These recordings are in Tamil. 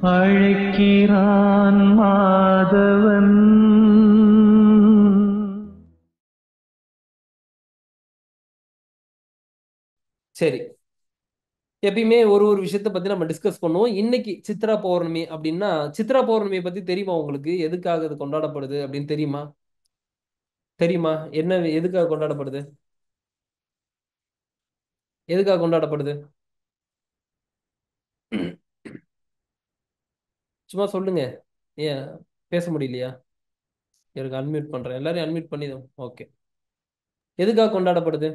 அழைக்கிறான் மாதவன். சரி, எப்பயுமே ஒரு ஒரு விஷயத்த பத்தி நம்ம டிஸ்கஸ் பண்ணுவோம். இன்னைக்கு சித்ரா பௌர்ணமி அப்படின்னா, சித்ரா பௌர்ணமியை பத்தி தெரியுமா உங்களுக்கு? எதுக்காக இது கொண்டாடப்படுது அப்படின்னு தெரியுமா? தெரியுமா? என்ன, எதுக்காக கொண்டாடப்படுது? எதுக்காக கொண்டாடப்படுது? சும்மா சொல்லுங்க. ஏன் பேச முடியலையா? எனக்கு அன்மியூட் பண்றேன், எல்லாரையும் அன்மியூட் பண்ணி. ஓகே. எதுக்காக கொண்டாடப்படுது?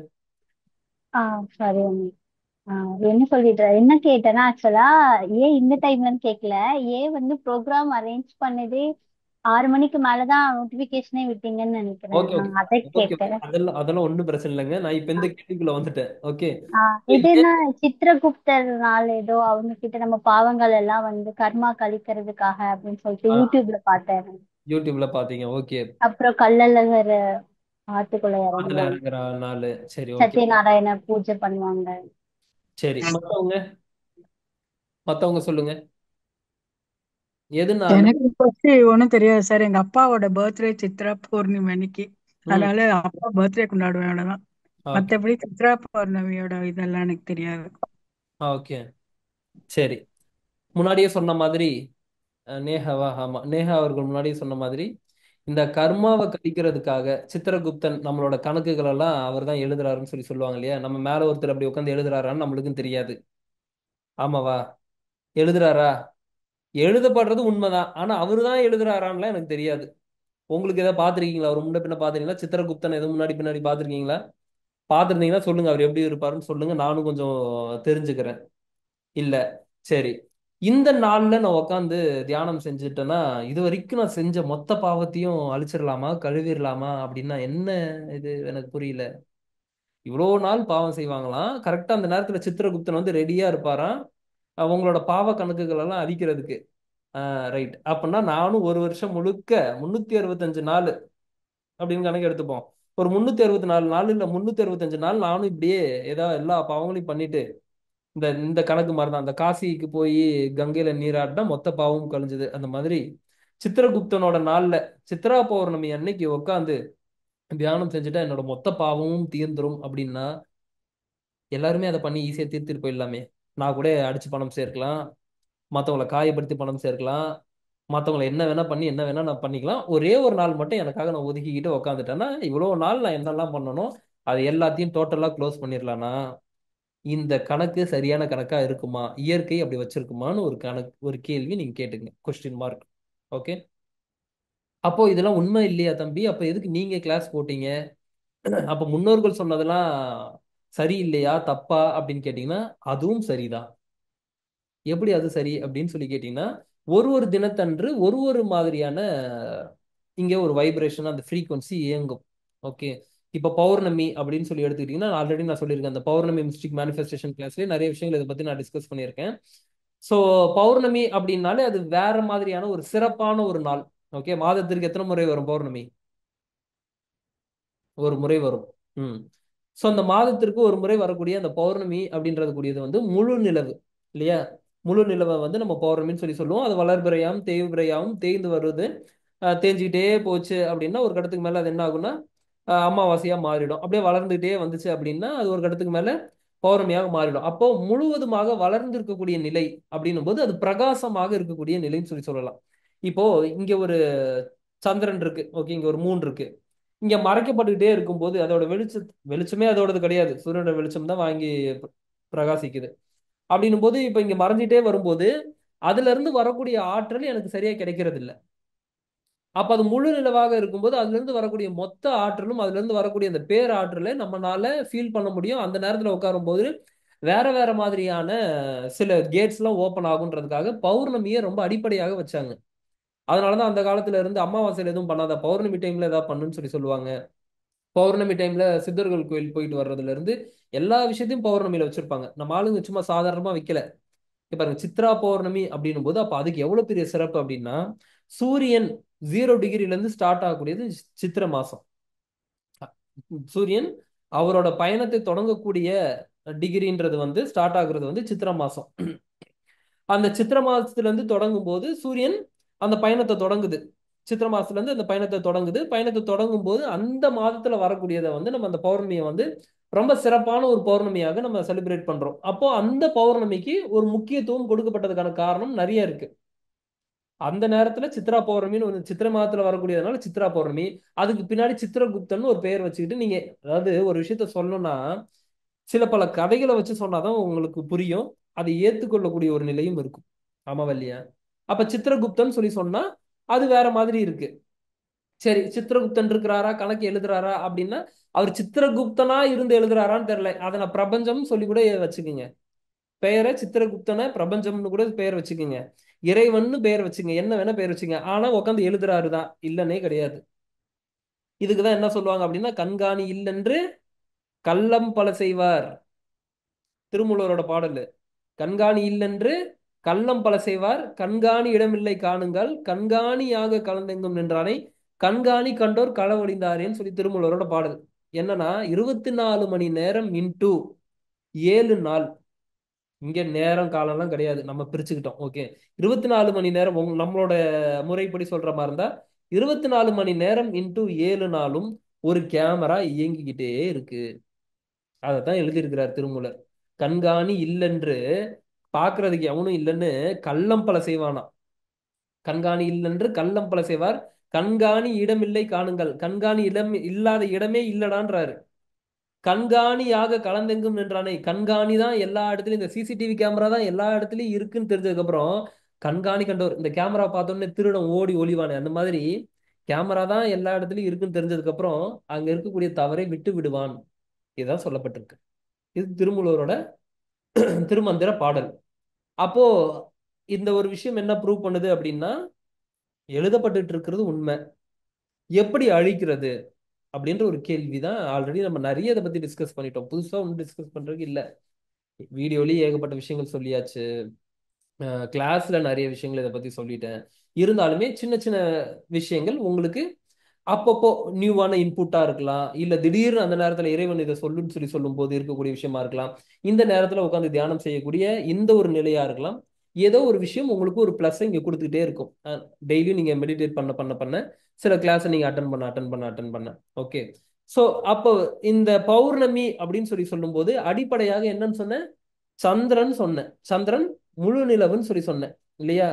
ஆ சரி அண்ணி. ஆ, என்ன சொல்லிட்டு என்ன கேட்டேன்னா ஆக்சுவலா ஏன் இந்த டைம்லன்னு கேட்கல. ஏன் வந்து ப்ரோக்ராம் அரேஞ்ச் பண்ணதே 6 மணிக்கு மேலதான் நோட்டிபிகேஷனே விட்டீங்கன்னு நினைக்கிறேன். ஓகே, ஓகே, அதை ஓகே. கேட்டேன். அதெல்லாம் அதெல்லாம் ஒன்றும் பிரச்சனை இல்லைங்க. நான் இப்ப இந்த கேள்விக்குள்ள வந்துட்டேன். ஓகே. ஆ, இது என்ன சித்திரகுப்தர் நாள் ஏதோ அவங்க கிட்ட நம்ம பாவங்கள் எல்லாம் வந்து கர்மா கழிக்கிறதுக்காக அப்படின்னு சொல்லிட்டு யூடியூப்ல பார்த்தேன். யூடியூப்ல பாத்தீங்க? ஓகே. அப்புறம் கள்ளழகர் ஆத்துக்குள்ள ஆத்துல இறங்குவாங்க. இறங்குற நாள். சரி, ஓகே. சத்யநாராயண பூஜை பண்ணுவாங்க. சரி, மத்தவங்க மத்தவங்க சொல்லுங்க. எதுனால? எனக்கு பத்தி ஒன்றும் தெரியாது சார். எங்க அப்பாவோட பர்த்டே சித்ரா பௌர்ணமி அன்னைக்கு. ம். அதனால அப்பா பர்த்டே கொண்டாடுவேன், அவ்வளவுதான். ஓகே, மற்றபடி சித்ரா பௌர்ணமியோட இதெல்லாம் எனக்கு தெரியாது. ஓகே. சரி, முன்னாடியே சொன்ன மாதிரி நேஹாவா? ஆமா, நேஹா அவர்கள் முன்னாடியே சொன்ன மாதிரி இந்த கர்மாவை கழிக்கிறதுக்காக சித்திரகுப்தன் நம்மளோட கணக்குகள் எல்லாம் அவர் தான் எழுதுறாருன்னு சொல்லி சொல்லுவாங்க இல்லையா? நம்ம மேல ஒருத்தர் அப்படி உட்காந்து எழுதுறாரான்னு நம்மளுக்கும் தெரியாது. ஆமாவா? எழுதுறாரா? எழுதப்படுறது உண்மைதான், ஆனா அவரு தான் எழுதுறாரான்லாம் எனக்கு தெரியாது. உங்களுக்கு எதாவது பாத்திருக்கீங்களா? அவர் முன்ன பின்ன பாத்திருக்கீங்களா? சித்திரகுப்தன் எதுவும் முன்னாடி பின்னாடி பாத்திருக்கீங்களா? பாத்திருந்தீங்கன்னா சொல்லுங்க, அவர் எப்படி இருப்பாருன்னு சொல்லுங்க, நானும் கொஞ்சம் தெரிஞ்சுக்கிறேன். இல்ல. சரி, இந்த நாள்ல நான் உட்காந்து தியானம் செஞ்சுட்டேன்னா இது வரைக்கும் நான் செஞ்ச மொத்த பாவத்தையும் அழிச்சிடலாமா, கழுவிடலாமா அப்படின்னா என்ன? இது எனக்கு புரியல. இவ்வளோ நாள் பாவம் செய்வாங்களாம், கரெக்டா அந்த நேரத்துல சித்திரகுப்தன் வந்து ரெடியா இருப்பாராம் அவங்களோட பாவ கணக்குகள் எல்லாம் அழிக்கிறதுக்கு. ரைட். அப்படின்னா நானும் ஒரு வருஷம் முழுக்க 365 நாள் அப்படின்னு கணக்கு எடுத்துப்போம். ஒரு 364 நாள் இல்ல 365 நாள் நானும் இப்படியே ஏதாவது எல்லா பாவங்களையும் பண்ணிட்டு இந்த இந்த கணக்கு மாதிரி தான். அந்த காசிக்கு போய் கங்கையில நீராடினா மொத்த பாவமும் கழிஞ்சது அந்த மாதிரி சித்திரகுப்தனோட நாள்ல சித்ரா பௌர்ணமி அன்னைக்கு உட்காந்து தியானம் செஞ்சுட்டா என்னோட மொத்த பாவமும் தீர்ந்துரும் அப்படின்னா எல்லாருமே அதை பண்ணி ஈஸியா தீர்த்துட்டு போயிடலாமே. நான் கூட அடிச்சு பணம் சேர்க்கலாம், மற்றவங்களை காயப்படுத்தி பணம் சேர்க்கலாம், மற்றவங்களை என்ன வேணா பண்ணி என்ன வேணா நான் பண்ணிக்கலாம். ஒரே ஒரு நாள் மட்டும் எனக்காக நான் ஒதுக்கிக்கிட்டு உக்காந்துட்டேன்னா இவ்வளவு நாள் நான் என்னெல்லாம் பண்ணணும் அது எல்லாத்தையும் டோட்டலா க்ளோஸ் பண்ணிடலாம்னா இந்த கணக்கு சரியான கணக்கா இருக்குமா? இயற்கை அப்படி வச்சிருக்குமான்னு ஒரு கணக்கு, ஒரு கேள்வி நீங்க கேட்டுங்க, கொஸ்டின் மார்க். ஓகே. அப்போ இதெல்லாம் உண்மை இல்லையா தம்பி? அப்ப எதுக்கு நீங்க கிளாஸ் போட்டீங்க? அப்ப முன்னோர்கள் சொன்னதெல்லாம் சரி இல்லையா, தப்பா அப்படின்னு கேட்டீங்கன்னா அதுவும் சரிதான். எப்படி அது சரி அப்படின்னு சொல்லி கேட்டீங்கன்னா ஒரு ஒரு தினத்தன்று ஒரு ஒரு மாதிரியான இங்க ஒரு வைப்ரேஷன், அந்த ஃப்ரீக்வன்சி இயங்கும். ஓகே. இப்ப பௌர்ணமி அப்படின்னு சொல்லி எடுத்துக்கிட்டீங்கன்னா ஆல்ரெடி நான் சொல்லியிருக்கேன், அந்த பௌர்ணமி மிஸ்டிக் மேனிஃபெஸ்டேஷன் கிளாஸ்லயே நிறைய விஷயங்கள் இதை பத்தி நான் டிஸ்கஸ் பண்ணியிருக்கேன். ஸோ பௌர்ணமி அப்படின்னாலே அது வேற மாதிரியான ஒரு சிறப்பான ஒரு நாள். ஓகே. மாதத்திற்கு எத்தனை முறை வரும் பௌர்ணமி? ஒரு முறை வரும். ம். ஸோ அந்த மாதத்திற்கு ஒரு முறை வரக்கூடிய அந்த பௌர்ணமி அப்படின்றது கூடியது வந்து முழு நிலவு இல்லையா? முழு நிலவை வந்து நம்ம பௌர்ணமின்னு சொல்லி சொல்லுவோம். அது வளர்பிறையாகவும் தேய்பிறையாகவும் தேய்ந்து வருது. தேஞ்சிக்கிட்டே போச்சு அப்படின்னா ஒரு கட்டத்துக்கு மேல அது என்ன ஆகும்னா அமாவாசையா மாறிடும். அப்படியே வளர்ந்துகிட்டே வந்துச்சு அப்படின்னா அது ஒரு கட்டத்துக்கு மேல பௌர்ணமியாக மாறிடும். அப்போ முழுவதுமாக வளர்ந்து இருக்கக்கூடிய நிலை அப்படின்னும் போது அது பிரகாசமாக இருக்கக்கூடிய நிலைன்னு சொல்லி சொல்லலாம். இப்போ இங்க ஒரு சந்திரன் இருக்கு, ஓகே, இங்க ஒரு மூன் இருக்கு. இங்க மறைக்கப்பட்டுக்கிட்டே இருக்கும்போது அதோட வெளிச்சமே அதோடது கிடையாது, சூரியனோட வெளிச்சம் தான் வாங்கி பிரகாசிக்குது. அப்படின்னும் போது இப்ப இங்க மறைஞ்சிட்டே வரும்போது அதுல இருந்து வரக்கூடிய ஆற்றல் எனக்கு சரியா கிடைக்கிறது இல்ல. அப்ப அது முழு நிலவாக இருக்கும்போது அதுல இருந்து வரக்கூடிய மொத்த ஆற்றலும் அதுல இருந்து வரக்கூடிய அந்த பேராற்றலை நம்மனால ஃபீல் பண்ண முடியும். அந்த நேரத்துல உட்காரும் போது வேற வேற மாதிரியான சில கேட்ஸ் எல்லாம் ஓபன் ஆகுன்றதுக்காக பௌர்ணமியை ரொம்ப அடிப்படையாக வச்சாங்க. அதனாலதான் அந்த காலத்துல இருந்து அமாவாசையில எதுவும் பண்ணாத, பௌர்ணமி டைம்ல ஏதாவது பண்ணுன்னு சொல்லி சொல்லுவாங்க. பௌர்ணமி டைம்ல சித்தர்கள் கோயில் போயிட்டு வர்றதுல இருந்து எல்லா விஷயத்தையும் பௌர்ணமியில வச்சிருப்பாங்க. நம்ம ஆளுங்க சும்மா சாதாரணமா வைக்கல. இப்ப பாருங்க, சித்ரா பௌர்ணமி அப்படின்னும் போது அப்ப அதுக்கு எவ்வளவு பெரிய சிறப்பு அப்படின்னா சூரியன் 0 டிகிரில இருந்து ஸ்டார்ட் ஆகக்கூடியது சித்திரை மாசம். சூரியன் அவரோட பயணத்தை தொடங்கக்கூடிய டிகிரின்றது வந்து ஸ்டார்ட் ஆகுறது வந்து சித்திரை மாசம். அந்த சித்திர மாசத்துல இருந்து தொடங்கும் போது சூரியன் அந்த பயணத்தை தொடங்குது. சித்திர மாசத்துல இருந்து அந்த பயணத்தை தொடங்குது. பயணத்தை தொடங்கும் போது அந்த மாதத்துல வரக்கூடியதை வந்து நம்ம அந்த பௌர்ணமியை வந்து ரொம்ப சிறப்பான ஒரு பௌர்ணமியாக நம்ம செலிப்ரேட் பண்றோம். அப்போ அந்த பௌர்ணமிக்கு ஒரு முக்கியத்துவம் கொடுக்கப்பட்டதுக்கான காரணம் நிறைய இருக்கு. அந்த நேரத்துல சித்ரா பௌர்ணமின்னு ஒரு சித்திர மாதத்துல வரக்கூடியதுனால சித்ரா பௌர்ணமி. அதுக்கு பின்னாடி சித்திரகுப்தன் ஒரு பெயர் வச்சுக்கிட்டு நீங்க அதாவது ஒரு விஷயத்த சொல்லணும்னா சில பல கதைகளை வச்சு சொன்னாதான் உங்களுக்கு புரியும். அதை ஏத்துக்கொள்ளக்கூடிய ஒரு நிலையும் இருக்கும். ஆமாவா இல்லையா? அப்ப சித்திரகுப்தன் சொல்லி சொன்னா அது வேற மாதிரி இருக்கு. சரி, சித்திரகுப்தன் இருக்கிறாரா, கணக்கு எழுதுறாரா அப்படின்னா அவர் சித்திரகுப்தனா இருந்து எழுதுறாரான்னு தெரியல. அதை நான் பிரபஞ்சம் சொல்லி கூட வச்சுக்கோங்க. பெயரை சித்திரகுப்தனை பிரபஞ்சம்னு கூட பெயர் வச்சுக்கோங்க. இறைவன்னு பெயர் வச்சுங்க, என்ன வேணா பெயர் வச்சுங்க. ஆனா உட்காந்து எழுதுறாருதான், இல்லன்னே கிடையாது. இதுக்குதான் என்ன சொல்லுவாங்க அப்படின்னா, கண்காணி இல்லென்று கள்ளம் பல செய்வார். திருமூலரோட பாடல். கண்காணி இல்லென்று கள்ளம் பல செய்வார், கண்காணி இடமில்லை காணுங்கள், கண்காணியாக கலந்தெங்கும் நின்றானை கண்காணி கண்டோர் களவழிந்தாரேன்னு சொல்லி திருமூலரோட பாடல். என்னன்னா 24 மணி நேரம் இன்டூ 7 நாள். இங்க நேரம் காலம்லாம் கிடையாது, நம்ம பிரிச்சுக்கிட்டோம். ஓகே, 24 மணி நேரம் நம்மளோட முறைப்படி சொல்ற மாதிரி இருந்தா 24 மணி நேரம் இன்டூ 7 நாளும் ஒரு கேமரா இயங்கிக்கிட்டே இருக்கு. அதைத்தான் எழுதியிருக்கிறார் திருமூலர். கண்காணி இல்லென்று பாக்குறதுக்கு எவனும் இல்லைன்னு கள்ளம் பல செய்வானா. கண்காணி இல்லென்று கள்ளம் பல செய்வார், கண்காணி இடமில்லை காணுங்கள். கண்காணி இடம் இல்லாத இடமே இல்லடான்றாரு. கண்காணியாக கலந்தெங்கும் நின்றானே. கண்காணி தான் எல்லா இடத்துலயும், இந்த சிசிடிவி கேமரா தான் எல்லா இடத்துலயும் இருக்குன்னு தெரிஞ்சதுக்கு அப்புறம் கண்காணி கண்டவர். இந்த கேமரா பார்த்தோன்னே திருடன் ஓடி ஒளிவானே, அந்த மாதிரி கேமரா தான் எல்லா இடத்துலயும் இருக்குன்னு தெரிஞ்சதுக்கு அப்புறம் அங்க இருக்கக்கூடிய தவறை விட்டு விடுவான். இதுதான் சொல்லப்பட்டிருக்கு. இது திருமூலரோட திருமந்திர பாடல். அப்போ இந்த ஒரு விஷயம் என்ன ப்ரூவ் பண்ணுது அப்படின்னா, எழுதப்பட்டு இருக்கிறது உண்மை, எப்படி அழிக்கிறது அப்படின்ற ஒரு கேள்விதான். ஆல்ரெடி நம்ம நிறைய இதை பத்தி டிஸ்கஸ் பண்ணிட்டோம், புதுசா ஒன்றும் டிஸ்கஸ் பண்றதுக்கு இல்ல. வீடியோலயும் ஏகப்பட்ட விஷயங்கள் சொல்லியாச்சு, கிளாஸ்ல நிறைய விஷயங்கள் இதை பத்தி சொல்லிட்டேன். இருந்தாலுமே சின்ன சின்ன விஷயங்கள் உங்களுக்கு அப்பப்போ நியூவான இன்புட்டா இருக்கலாம், இல்ல திடீர்னு அந்த நேரத்துல இறைவன் இதை சொல்லுன்னு சொல்லி சொல்லும் போது இருக்கக்கூடிய விஷயமா இருக்கலாம், இந்த நேரத்துல உட்காந்து தியானம் செய்யக்கூடிய இந்த ஒரு நிலையா இருக்கலாம். ஏதோ ஒரு விஷயம் உங்களுக்கு ஒரு பிளஸ் இங்க கொடுத்துக்கிட்டே இருக்கும். டெய்லியும் நீங்க மெடிடேட் பண்ண பண்ண பண்ண சில கிளாஸ் நீங்க அட்டன் பண்ண. ஓகே, சோ அப்போ இந்த பௌர்ணமி அப்படின்னு சொல்லி சொல்லும் போது அடிப்படையாக என்னன்னு சொன்னேன்? சந்திரன் சொன்னேன். சந்திரன் முழு நிலவுன்னு சொல்லி சொன்னேன் இல்லையா?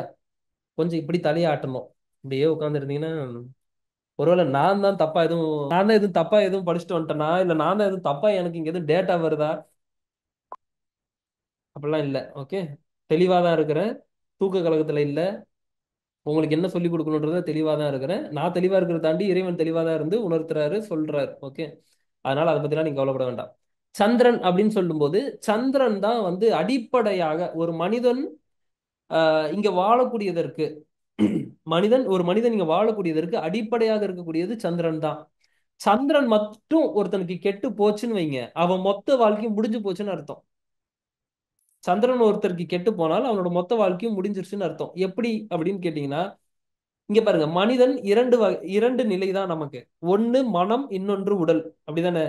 கொஞ்சம் இப்படி தலையாட்டணும். இப்படியே உட்கார்ந்து இருந்தீங்கன்னா ஒருவேளை நான் தான் எதுவும் தப்பா எதுவும் படிச்சுட்டு வந்துட்டேனா, இல்ல நான் தான் எதுவும் தப்பா எனக்கு இங்க எதுவும் டேட்டா வருதா? அப்படிலாம் இல்ல. ஓகே, தெளிவா தான் இருக்கிறேன், தூக்க கலக்கத்துல இல்ல. உங்களுக்கு என்ன சொல்லி கொடுக்கணுன்றத தெளிவா தான் இருக்கிறேன். நான் தெளிவா இருக்கிறத தாண்டி இறைவன் தெளிவா தான் இருந்து உணர்த்துறாரு, சொல்றாரு. ஓகே, அதனால அதை பத்திலாம் நீங்க கவலைப்பட வேண்டாம். சந்திரன் அப்படின்னு சொல்லும்போது சந்திரன் தான் வந்து அடிப்படையாக ஒரு மனிதன் இங்க வாழக்கூடியதற்கு ஒரு மனிதன் இங்க வாழக்கூடியதற்கு அடிப்படையாக இருக்கக்கூடியது சந்திரன் தான். சந்திரன் மட்டும் ஒருத்தனுக்கு கெட்டு போச்சுன்னு வைங்க, அவன் மொத்த வாழ்க்கையும் முடிஞ்சு போச்சுன்னு அர்த்தம். சந்திரன் ஒருத்தருக்கு கெட்டு போனால் அவனோட மொத்த வாழ்க்கையும் முடிஞ்சிருச்சுன்னு அர்த்தம். எப்படி அப்படின்னு கேட்டீங்கன்னா, இங்க பாருங்க, மனிதன் இரண்டு நிலை தான் நமக்கு. ஒண்ணு மனம், இன்னொன்று உடல். அப்படிதானே?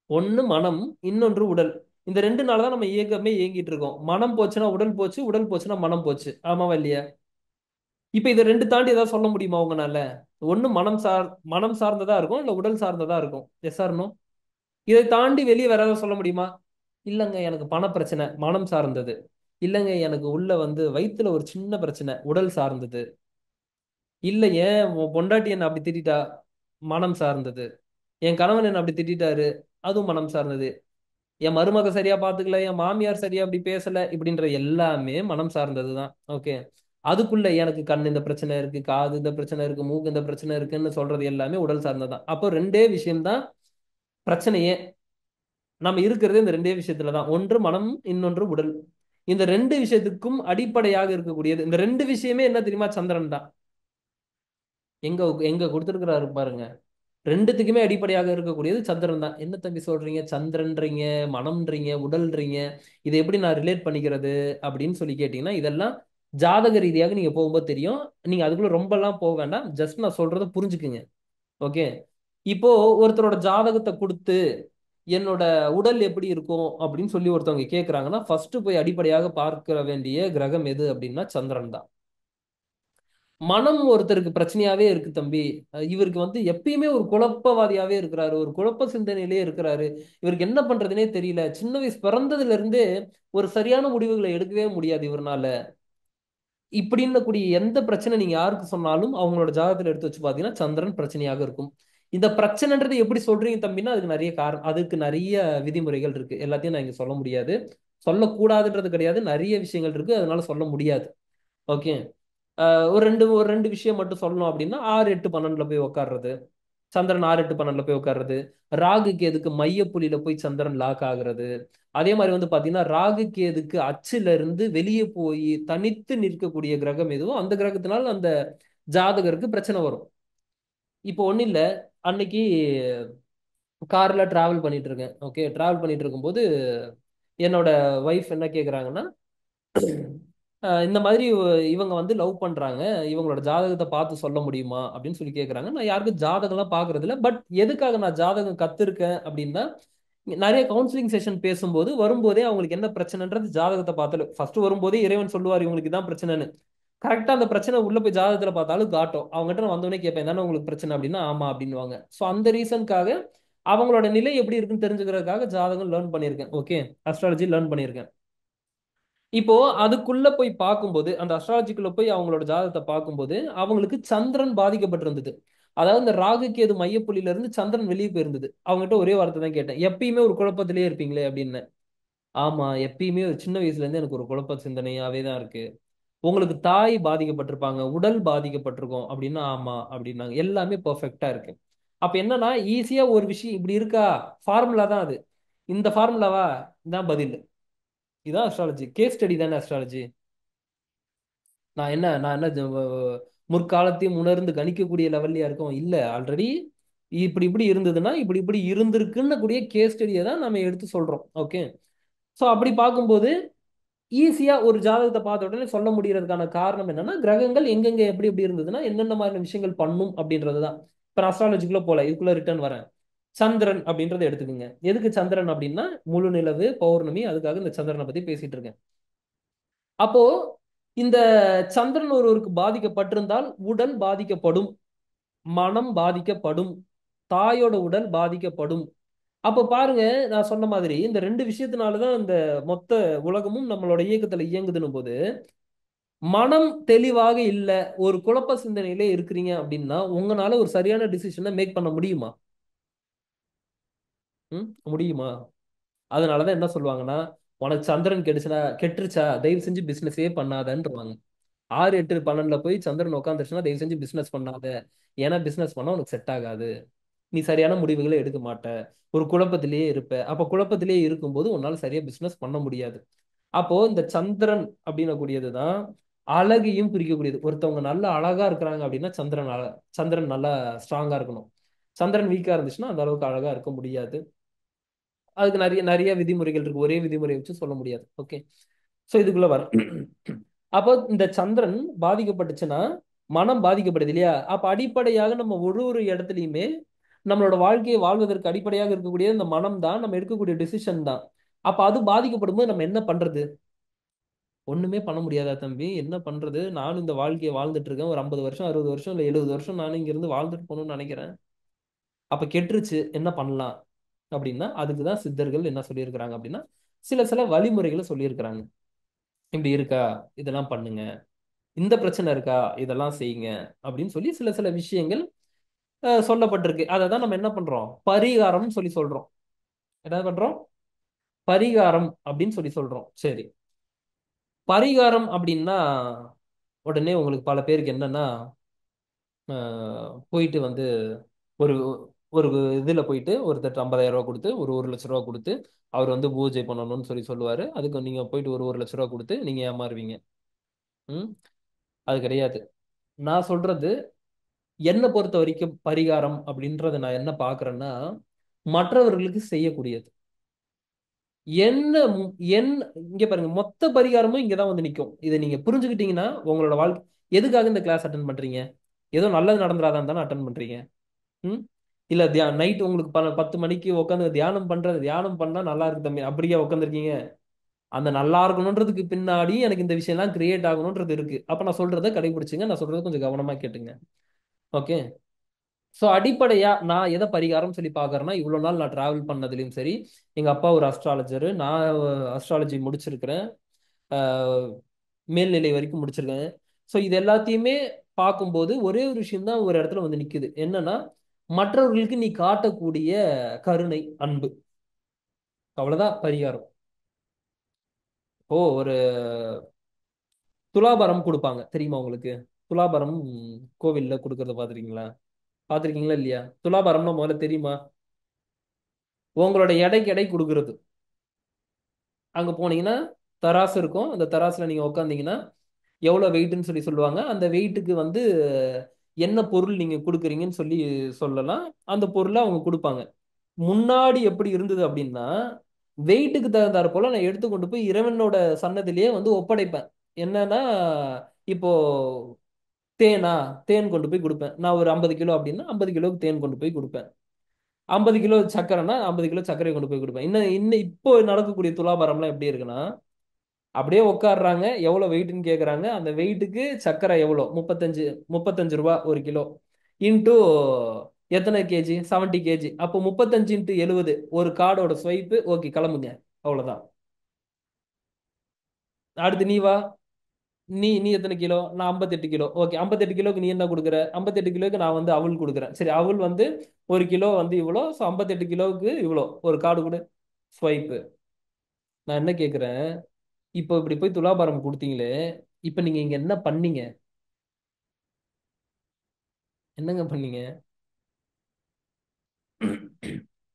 ஒண்ணு மனம், இன்னொன்று உடல். இந்த ரெண்டு நாள் தான் நம்ம இயங்கிட்டு இருக்கோம். மனம் போச்சுன்னா உடல் போச்சு, உடல் போச்சுன்னா மனம் போச்சு. ஆமாவா இல்லையா? இப்ப இதை ரெண்டு தாண்டி ஏதாவது சொல்ல முடியுமா உங்களால? ஒண்ணு மனம் சார்ந்ததா இருக்கும், இல்ல உடல் சார்ந்ததா இருக்கும். Yes or no? இதை தாண்டி வெளியே வேற ஏதாவது சொல்ல முடியுமா? இல்லங்க எனக்கு பண பிரச்சனை, மனம் சார்ந்தது. இல்லங்க எனக்கு உள்ள வந்து வயித்துல ஒரு சின்ன பிரச்சனை, உடல் சார்ந்தது. இல்ல ஏன் உன் பொண்டாட்டி என்ன அப்படி திட்டா, மனம் சார்ந்தது. என் கணவன் என்ன அப்படி திட்டாரு, அதுவும் மனம் சார்ந்தது. என் மருமக சரியா பாத்துக்கல, என் மாமியார் சரியா அப்படி பேசல, இப்படின்ற எல்லாமே மனம் சார்ந்ததுதான். ஓகே, அதுக்குள்ள எனக்கு கண் இந்த பிரச்சனை இருக்கு, காது இந்த பிரச்சனை இருக்கு, மூக்கு இந்த பிரச்சனை இருக்குன்னு சொல்றது எல்லாமே உடல் சார்ந்ததுதான். அப்போ ரெண்டே விஷயம்தான் பிரச்சனையே. நம்ம இருக்கிறது இந்த ரெண்டே விஷயத்துலதான், ஒன்று மனம், இன்னொன்று உடல். இந்த ரெண்டு விஷயத்துக்கும் அடிப்படையாக இருக்கக்கூடியது இந்த ரெண்டு விஷயமே என்ன தெரியுமா? சந்திரன் தான். எங்க எங்க கொடுத்திருக்கிறாரு பாருங்க. ரெண்டுத்துக்குமே அடிப்படையாக இருக்கக்கூடியது சந்திரன் தான். என்ன தம்பி சொல்றீங்க, சந்திரன்றீங்க, மனம்ன்றீங்க, உடல்ன்றீங்க, இதை எப்படி நான் ரிலேட் பண்ணிக்கிறது அப்படின்னு சொல்லி கேட்டீங்கன்னா, இதெல்லாம் ஜாதக ரீதியாக நீங்க போகும்போது தெரியும். நீங்க அதுக்குள்ள ரொம்ப எல்லாம் போக வேண்டாம், ஜஸ்ட் நான் சொல்றதை புரிஞ்சுக்குங்க. ஓகே, இப்போ ஒருத்தரோட ஜாதகத்தை கொடுத்து என்னோட உடல் எப்படி இருக்கும் அப்படின்னு சொல்லி ஒருத்தவங்க கேட்கறாங்கன்னா ஃபர்ஸ்ட் போய் அடிப்படையாக பார்க்க வேண்டிய கிரகம் எது அப்படின்னா சந்திரன் தான். மனம் ஒருத்தருக்கு பிரச்சனையாவே இருக்கு தம்பி. இவருக்கு வந்து எப்பயுமே ஒரு குழப்பவாதியாவே இருக்கிறாரு, ஒரு குழப்ப சிந்தனையிலே இருக்கிறாரு, இவருக்கு என்ன பண்றதுனே தெரியல, சின்ன வயசு பிறந்ததுல இருந்தே ஒரு சரியான முடிவுகளை எடுக்கவே முடியாது இவர்னால, இப்படின்னு கூடிய எந்த பிரச்சனை நீங்க யாருக்கு சொன்னாலும் அவங்களோட ஜாதகத்துல எடுத்து வச்சு பாத்தீங்கன்னா சந்திரன் பிரச்சனையாக இருக்கும். இந்த பிரச்சனைன்றது எப்படி சொல்றீங்க தம்பின்னா அதுக்கு நிறைய காரணம், அதுக்கு நிறைய விதிமுறைகள் இருக்கு. எல்லாத்தையும் நான் இங்க சொல்ல முடியாது, சொல்லக்கூடாதுன்றது கிடையாது, நிறைய விஷயங்கள் இருக்கு, அதனால சொல்ல முடியாது. ஓகே. ஒரு ரெண்டு விஷயம் மட்டும் சொல்லணும் அப்படின்னா 6 8 12 போய் உட்கார்றது, சந்திரன் 6 8 12 போய் உட்கார்றது, ராகு கேதுக்கு மையப்புள்ளியில போய் சந்திரன் லாக் ஆகுறது, அதே மாதிரி வந்து பாத்தீங்கன்னா ராகு கேதுக்கு அச்சுல இருந்து வெளியே போய் தனித்து நிற்கக்கூடிய கிரகம் எதுவோ அந்த கிரகத்தினால அந்த ஜாதகருக்கு பிரச்சனை வரும். இப்போ ஒன்றும் இல்லை, அன்னைக்கு கார்ல டிராவல் பண்ணிட்டு இருக்கேன். ஓகே, டிராவல் பண்ணிட்டு இருக்கும்போது என்னோட ஒய்ஃப் என்ன கேட்குறாங்கன்னா, இந்த மாதிரி இவங்க வந்து லவ் பண்றாங்க, இவங்களோட ஜாதகத்தை பார்த்து சொல்ல முடியுமா அப்படின்னு சொல்லி கேட்குறாங்க. நான் யாருக்கும் ஜாதகம்லாம் பார்க்கறது இல்லை, பட் எதுக்காக நான் ஜாதகம் கத்துருக்கேன் அப்படின்னா நிறைய கவுன்சிலிங் செஷன் பேசும்போது வரும்போதே அவங்களுக்கு என்ன பிரச்சனைன்றது ஜாதகத்தை பார்த்தாலும் ஃபர்ஸ்ட் வரும்போதே இறைவன் சொல்லுவார் இவங்களுக்கு தான் பிரச்சனைன்னு. கரெக்டா அந்த பிரச்சனை உள்ள போய் ஜாதகத்துல பார்த்தாலும் காட்டும். அவங்ககிட்ட நான் வந்தோடனே கேட்பேன் என்னன்னா உங்களுக்கு பிரச்சனை அப்படின்னா ஆமா அப்படின்னுவாங்க. ஸோ அந்த ரீசனுக்காக அவங்களோட நிலை எப்படி இருக்குன்னு தெரிஞ்சுக்கிறதுக்காக ஜாதகம் லேர்ன் பண்ணியிருக்கேன். ஓகே, அஸ்ட்ராலஜி லேர்ன் பண்ணியிருக்கேன். இப்போ அதுக்குள்ள போய் பார்க்கும்போது அந்த அஸ்ட்ராலஜிக்குள்ள போய் அவங்களோட ஜாதகத்தை பார்க்கும்போது அவங்களுக்கு சந்திரன் பாதிக்கப்பட்டிருந்தது. அதாவது இந்த ராகு கேது மையப்புள்ளியில இருந்து சந்திரன் வெளியே போயிருந்தது. அவங்ககிட்ட ஒரே வார்த்தை தான் கேட்டேன், எப்பயுமே ஒரு குழப்பத்திலேயே இருப்பீங்களே அப்படின்னு. ஆமா, எப்பயுமே ஒரு சின்ன வயசுல இருந்து எனக்கு ஒரு குழப்ப சிந்தனையாவே தான் இருக்கு. உங்களுக்கு தாய் பாதிக்கப்பட்டிருப்பாங்க, உடல் பாதிக்கப்பட்டிருக்கும் அப்படின்னா ஆமா அப்படின்னாங்க. எல்லாமே பெர்ஃபெக்டா இருக்கு. அப்ப என்னன்னா ஈஸியா ஒரு விஷயம் இப்படி இருக்கா, ஃபார்முலா தான் அது, இந்த ஃபார்முலாவா தான் பதில். இதான் அஸ்ட்ராலஜி, கேஸ் ஸ்டடி தானே அஸ்ட்ராலஜி. நான் என்ன முற்காலத்தையும் உணர்ந்து கணிக்கக்கூடிய லெவல்லையா இருக்கும் இல்ல, ஆல்ரெடி இப்படி இப்படி இருந்ததுன்னா இப்படி இப்படி இருந்திருக்குன்னு கூடிய கேஸ் ஸ்டடியை தான் நம்ம எடுத்து சொல்றோம். ஓகே, ஸோ அப்படி பார்க்கும்போது ஈஸியா ஒரு ஜாதகத்தை பார்த்த உடனே சொல்ல முடியறதுக்கான காரணம் என்னன்னா கிரகங்கள் எங்கெங்க எப்படி எப்படி இருந்ததுன்னா என்னென்ன மாதிரி விஷயங்கள் பண்ணும் அப்படின்றதுதான். இப்போ அஸ்ட்ராலஜிக்குள்ள போல இதுக்குள்ள ரிட்டர்ன் வரேன். சந்திரன் அப்படின்றத எடுத்துக்கோங்க. எதுக்கு சந்திரன் அப்படின்னா முழு நிலவு பௌர்ணமி, அதுக்காக இந்த சந்திரனை பத்தி பேசிட்டு இருக்கேன். அப்போ இந்த சந்திரன் ஒருவருக்கு பாதிக்கப்பட்டிருந்தால் உடல் பாதிக்கப்படும், மனம் பாதிக்கப்படும், தாயோட உடல் பாதிக்கப்படும். அப்ப பாருங்க, நான் சொன்ன மாதிரி இந்த ரெண்டு விஷயத்தினாலதான் இந்த மொத்த உலகமும் நம்மளோட இயக்கத்துல இயங்குதுன்னு போது மனம் தெளிவாக இல்ல, ஒரு குழப்ப சிந்தனையிலே இருக்கிறீங்க அப்படின்னா உங்களால ஒரு சரியான டிசிஷனை மேக் பண்ண முடியுமா? முடியுமா? அதனாலதான் என்ன சொல்லுவாங்கன்னா உனக்கு சந்திரன் கெட்டுருச்சா தயவு செஞ்சு பிசினஸே பண்ணாதன்றாங்க. 6 8 12 போய் சந்திரன் உட்காந்துருச்சுன்னா தயவு செஞ்சு பிசினஸ் பண்ணாத, ஏன்னா பிசினஸ் பண்ணா உனக்கு செட் ஆகாது, நீ சரியான முடிவுகளை எடுக்க மாட்ட, ஒரு குழப்பத்திலேயே இருப்ப. அப்ப குழப்பத்திலேயே இருக்கும்போது உன்னால சரியா பிசினஸ் பண்ண முடியாது. அப்போ இந்த சந்திரன் அப்படின்னக்கூடியதுதான் அழகையும் குறிக்கக்கூடியது. ஒருத்தவங்க நல்ல அழகா இருக்கிறாங்க அப்படின்னா சந்திரன் நல்லா ஸ்ட்ராங்கா இருக்கணும். சந்திரன் வீக்கா இருந்துச்சுன்னா அந்த அளவுக்கு அழகா இருக்க முடியாது. அதுக்கு நிறைய நிறைய விதிமுறைகள் இருக்கு, ஒரே விதிமுறை வச்சு சொல்ல முடியாது. ஓகே, ஸோ இதுக்குள்ள வர அப்போ இந்த சந்திரன் பாதிக்கப்பட்டுச்சுன்னா மனம் பாதிக்கப்படுது இல்லையா? அப்ப அடிப்படையாக நம்ம ஒரு ஒரு இடத்துலையுமே நம்மளோட வாழ்க்கையை வாழ்வதற்கு அடிப்படையாக இருக்கக்கூடிய இந்த மனம் தான், நம்ம எடுக்கக்கூடிய டிசிஷன் தான். அப்ப அது பாதிக்கப்படும் போது நம்ம என்ன பண்றது? ஒண்ணுமே பண்ண முடியாதா தம்பி? என்ன பண்றது? நானும் இந்த வாழ்க்கையை வாழ்ந்துட்டு இருக்கேன், ஒரு 50 வருஷம் 60 வருஷம் இல்ல 70 வருஷம் நானும் இங்க இருந்து வாழ்ந்துட்டு போகணும்னு நினைக்கிறேன். அப்ப கெட்டுருச்சு, என்ன பண்ணலாம் அப்படின்னா அதுக்குதான் சித்தர்கள் என்ன சொல்லியிருக்கிறாங்க அப்படின்னா சில சில வழிமுறைகளை சொல்லியிருக்கிறாங்க. இப்படி இருக்கா இதெல்லாம் பண்ணுங்க, இந்த பிரச்சனை இருக்கா இதெல்லாம் செய்யுங்க அப்படின்னு சொல்லி சில சில விஷயங்கள் சொல்லப்பட்டிருக்கு. அதை தான் நம்ம என்ன பண்றோம், பரிகாரம் சொல்லி சொல்றோம். என்ன பண்றோம்? பரிகாரம் அப்படின்னு சொல்லி சொல்றோம். சரி, பரிகாரம் அப்படின்னா உடனே உங்களுக்கு பல பேருக்கு என்னன்னா போயிட்டு வந்து ஒரு ஒரு இதுல போயிட்டு ஒருத்தர் 50,000 ரூபாய் கொடுத்து ஒரு 1 லட்ச ரூபா கொடுத்து அவர் வந்து பூஜை பண்ணணும்னு சொல்லி சொல்லுவாரு. அதுக்கு நீங்க போயிட்டு ஒரு 1 லட்ச ரூபா கொடுத்து நீங்க ஏமாறுவீங்க. ம் அது கிடையாது. நான் சொல்றது என்னை பொறுத்த வரைக்கும் பரிகாரம் அப்படின்றத நான் என்ன பாக்குறேன்னா மற்றவர்களுக்கு செய்யக்கூடியது. என்ன என் இங்க பாருங்க, மொத்த பரிகாரமும் இங்கதான் வந்து நிற்கும். இதை நீங்க புரிஞ்சுக்கிட்டீங்கன்னா உங்களோட வாழ்க்கை. எதுக்காக இந்த கிளாஸ் அட்டன் பண்றீங்க? ஏதோ நல்லது நடந்துராதான் தானே அட்டன் பண்றீங்க. ம் இல்ல நைட் உங்களுக்கு 10 மணிக்கு உட்காந்து தியானம் பண்ணா நல்லா இருக்கு தம்பி, அப்படியே உட்காந்துருக்கீங்க. அந்த நல்லா இருக்கணுன்றதுக்கு பின்னாடி எனக்கு இந்த விஷயம்லாம் கிரியேட் ஆகணும்ன்றது இருக்கு. அப்ப நான் சொல்றதை கடைபிடிச்சுங்க, நான் சொல்றதை கொஞ்சம் கவனமா கேட்டுங்க. ஓகே. ஸோ அடிப்படையா நான் எதை பரிகாரம் சொல்லி பார்க்கறேன்னா, இவ்வளவு நாள் நான் டிராவல் பண்ணதுலயும் சரி, எங்க அப்பா ஒரு அஸ்ட்ராலஜர், நான் அஸ்ட்ராலஜி முடிச்சிருக்கிறேன், ஆஹ் மேல்நிலை வரைக்கும் முடிச்சிருக்கேன். ஸோ இது எல்லாத்தையுமே பார்க்கும்போது ஒரே ஒரு விஷயம் தான் ஒரு இடத்துல வந்து நிக்குது. என்னன்னா, மற்றவர்களுக்கு நீ காட்டக்கூடிய கருணை, அன்பு, அவ்வளவுதான் பரிகாரம். ஒரு துலாபாரம் கொடுப்பாங்க தெரியுமா உங்களுக்கு? துலாபாரம் கோவில்ல கொடுக்கறத பாத்திருக்கீங்களா? பாத்திருக்கீங்களா இல்லையா? துலாபாரம்னா முதல்ல தெரியுமா? உங்களோட எடைக்கு எடை கொடுக்கறது. அங்க போனீங்கன்னா தராசு இருக்கும், அந்த தராசுல நீங்க உட்காந்தீங்கன்னா எவ்வளவு வெயிட்னு சொல்லி சொல்லுவாங்க. அந்த வெயிட்டுக்கு வந்து என்ன பொருள் நீங்க கொடுக்குறீங்கன்னு சொல்லி சொல்லலாம். அந்த பொருளை அவங்க கொடுப்பாங்க. முன்னாடி எப்படி இருந்தது அப்படின்னா, வெயிட்டுக்கு தகுந்தாற் போல நான் எடுத்து கொண்டு போய் இறைவனோட சன்னதிலேயே வந்து ஒப்படைப்பேன். என்னன்னா, இப்போ தேனா, தேன் கொண்டு போய் கொடுப்பேன். நான் ஒரு 50 கிலோ அப்படின்னா 50 கிலோவுக்கு தேன் கொண்டு போய் கொடுப்பேன். 50 கிலோ சக்கரைன்னா 50 கிலோ சர்க்கரை கொண்டு போய் கொடுப்பேன். இன்னும் இன்னும் இப்போ நடக்கக்கூடிய துலாபாரம்லாம் எப்படி இருக்குன்னா, அப்படியே உட்காடுறாங்க, எவ்வளவு வெயிட்னு கேக்குறாங்க, அந்த வெயிட்டுக்கு சர்க்கரை எவ்வளோ, 35 ரூபா 1 கிலோ, இன்டூ எத்தனை கேஜி, 70 கேஜி, அப்போ 35 × 70, ஒரு கார்டோட ஸ்வைப்பு. ஓகே, கிளம்புங்க, அவ்வளவுதான். அடுத்து நீ வா, நீ நீ எத்தனை கிலோ? நான் 58 கிலோ. ஓகே, 58 கிலோக்கு நீ என்ன கொடுக்குற? 58 கிலோக்கு நான் வந்து அவல் கொடுக்குறேன். சரி, அவல் வந்து 1 கிலோ வந்து இவ்வளோ, ஸோ 58 கிலோவுக்கு இவ்வளோ, ஒரு கார்டு கொடு, ஸ்வைப்பு. நான் என்ன கேட்குறேன், இப்போ இப்படி போய் துலாபாரம் கொடுத்தீங்களே, இப்போ நீங்க இங்க என்ன பண்ணீங்க? என்னங்க பண்ணீங்க?